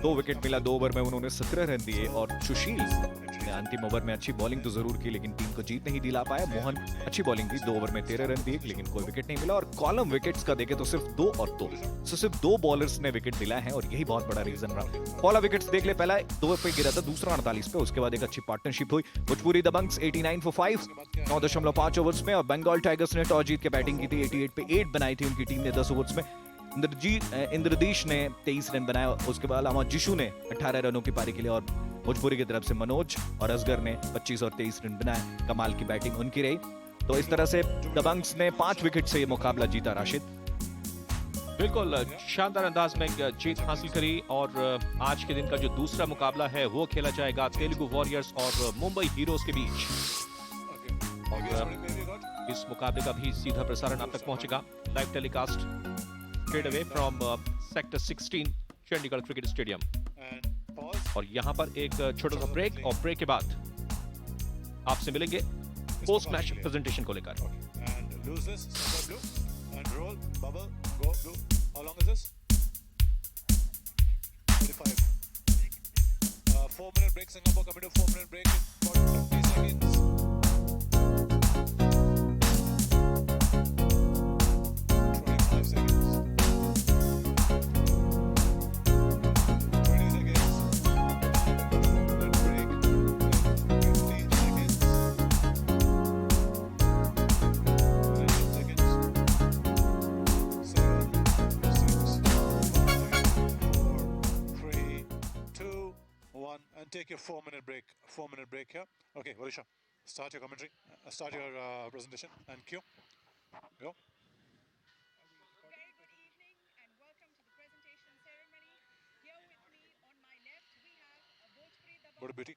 2 विकेट मिला, 2 ओवर में उन्होंने 17 रन दिए और सुशील ने अंतिम ओवर में अच्छी बॉलिंग तो जरूर की लेकिन टीम को जीत नहीं दिला पाया। मोहन अच्छी बॉलिंग की, 2 ओवर में 13 रन दिए लेकिन कोई विकेट नहीं मिला। और कॉलम विकेट्स का देखे तो सिर्फ 2 और 2, तो सिर्फ 2 बॉलर्स ने विकेट दिलाए हैं और यही बहुत बड़ा रीजन रहा। पहला विकेट्स देख ले, पहला 2 पे गिरा था, दूसरा 48 पे, उसके बाद एक अच्छी पार्टनरशिप हुई। भोजपुरी दबंग्स 89 for 5 9.5 ओवर्स में और बंगाल टाइगर्स ने टॉस जीत के बैटिंग की थी। 88 पे 8 बनाई थी उनकी टीम ने 10 ओवर्स में। इंद्रदीश ने 23 रन बनाए, उसके बाद अलावा जिशु ने 18 रनों की पारी के लिए और भोजपुरी की तरफ से मनोज और असगर ने 25 और 23 रन बनाए। कमाल की बैटिंग उनकी रही। तो इस तरह से दबंग्स ने 5 विकेट से ये मुकाबला जीता। राशिद बिल्कुल शानदार अंदाज में जीत हासिल करी और आज के दिन का जो दूसरा मुकाबला है वो खेला जाएगा तेलुगु वॉरियर्स और मुंबई हीरोज के बीच और इस मुकाबले का भी सीधा प्रसारण आप तक पहुंचेगा, live telecast straight away from sector 16 Chandigarh cricket stadium. और यहां पर एक छोटा सा ब्रेक और ब्रेक के बाद आपसे मिलेंगे पोस्ट मैच प्रेजेंटेशन को लेकर। How long is this? 45. 4-minute break. Singapore coming to 4-minute break in 50 seconds. 25 seconds. 20 seconds. 4-minute break in 15 seconds. 10 seconds. 7, 6, 5, 4, 3, 2, 1, and take your 4-minute break. 4-minute break here. Okay, Varisha, start your commentary. Start your presentation and cue. Go. Very good evening and welcome to the presentation ceremony. Here with me on my left we have Bhojpuri Dabang. Go to beauty.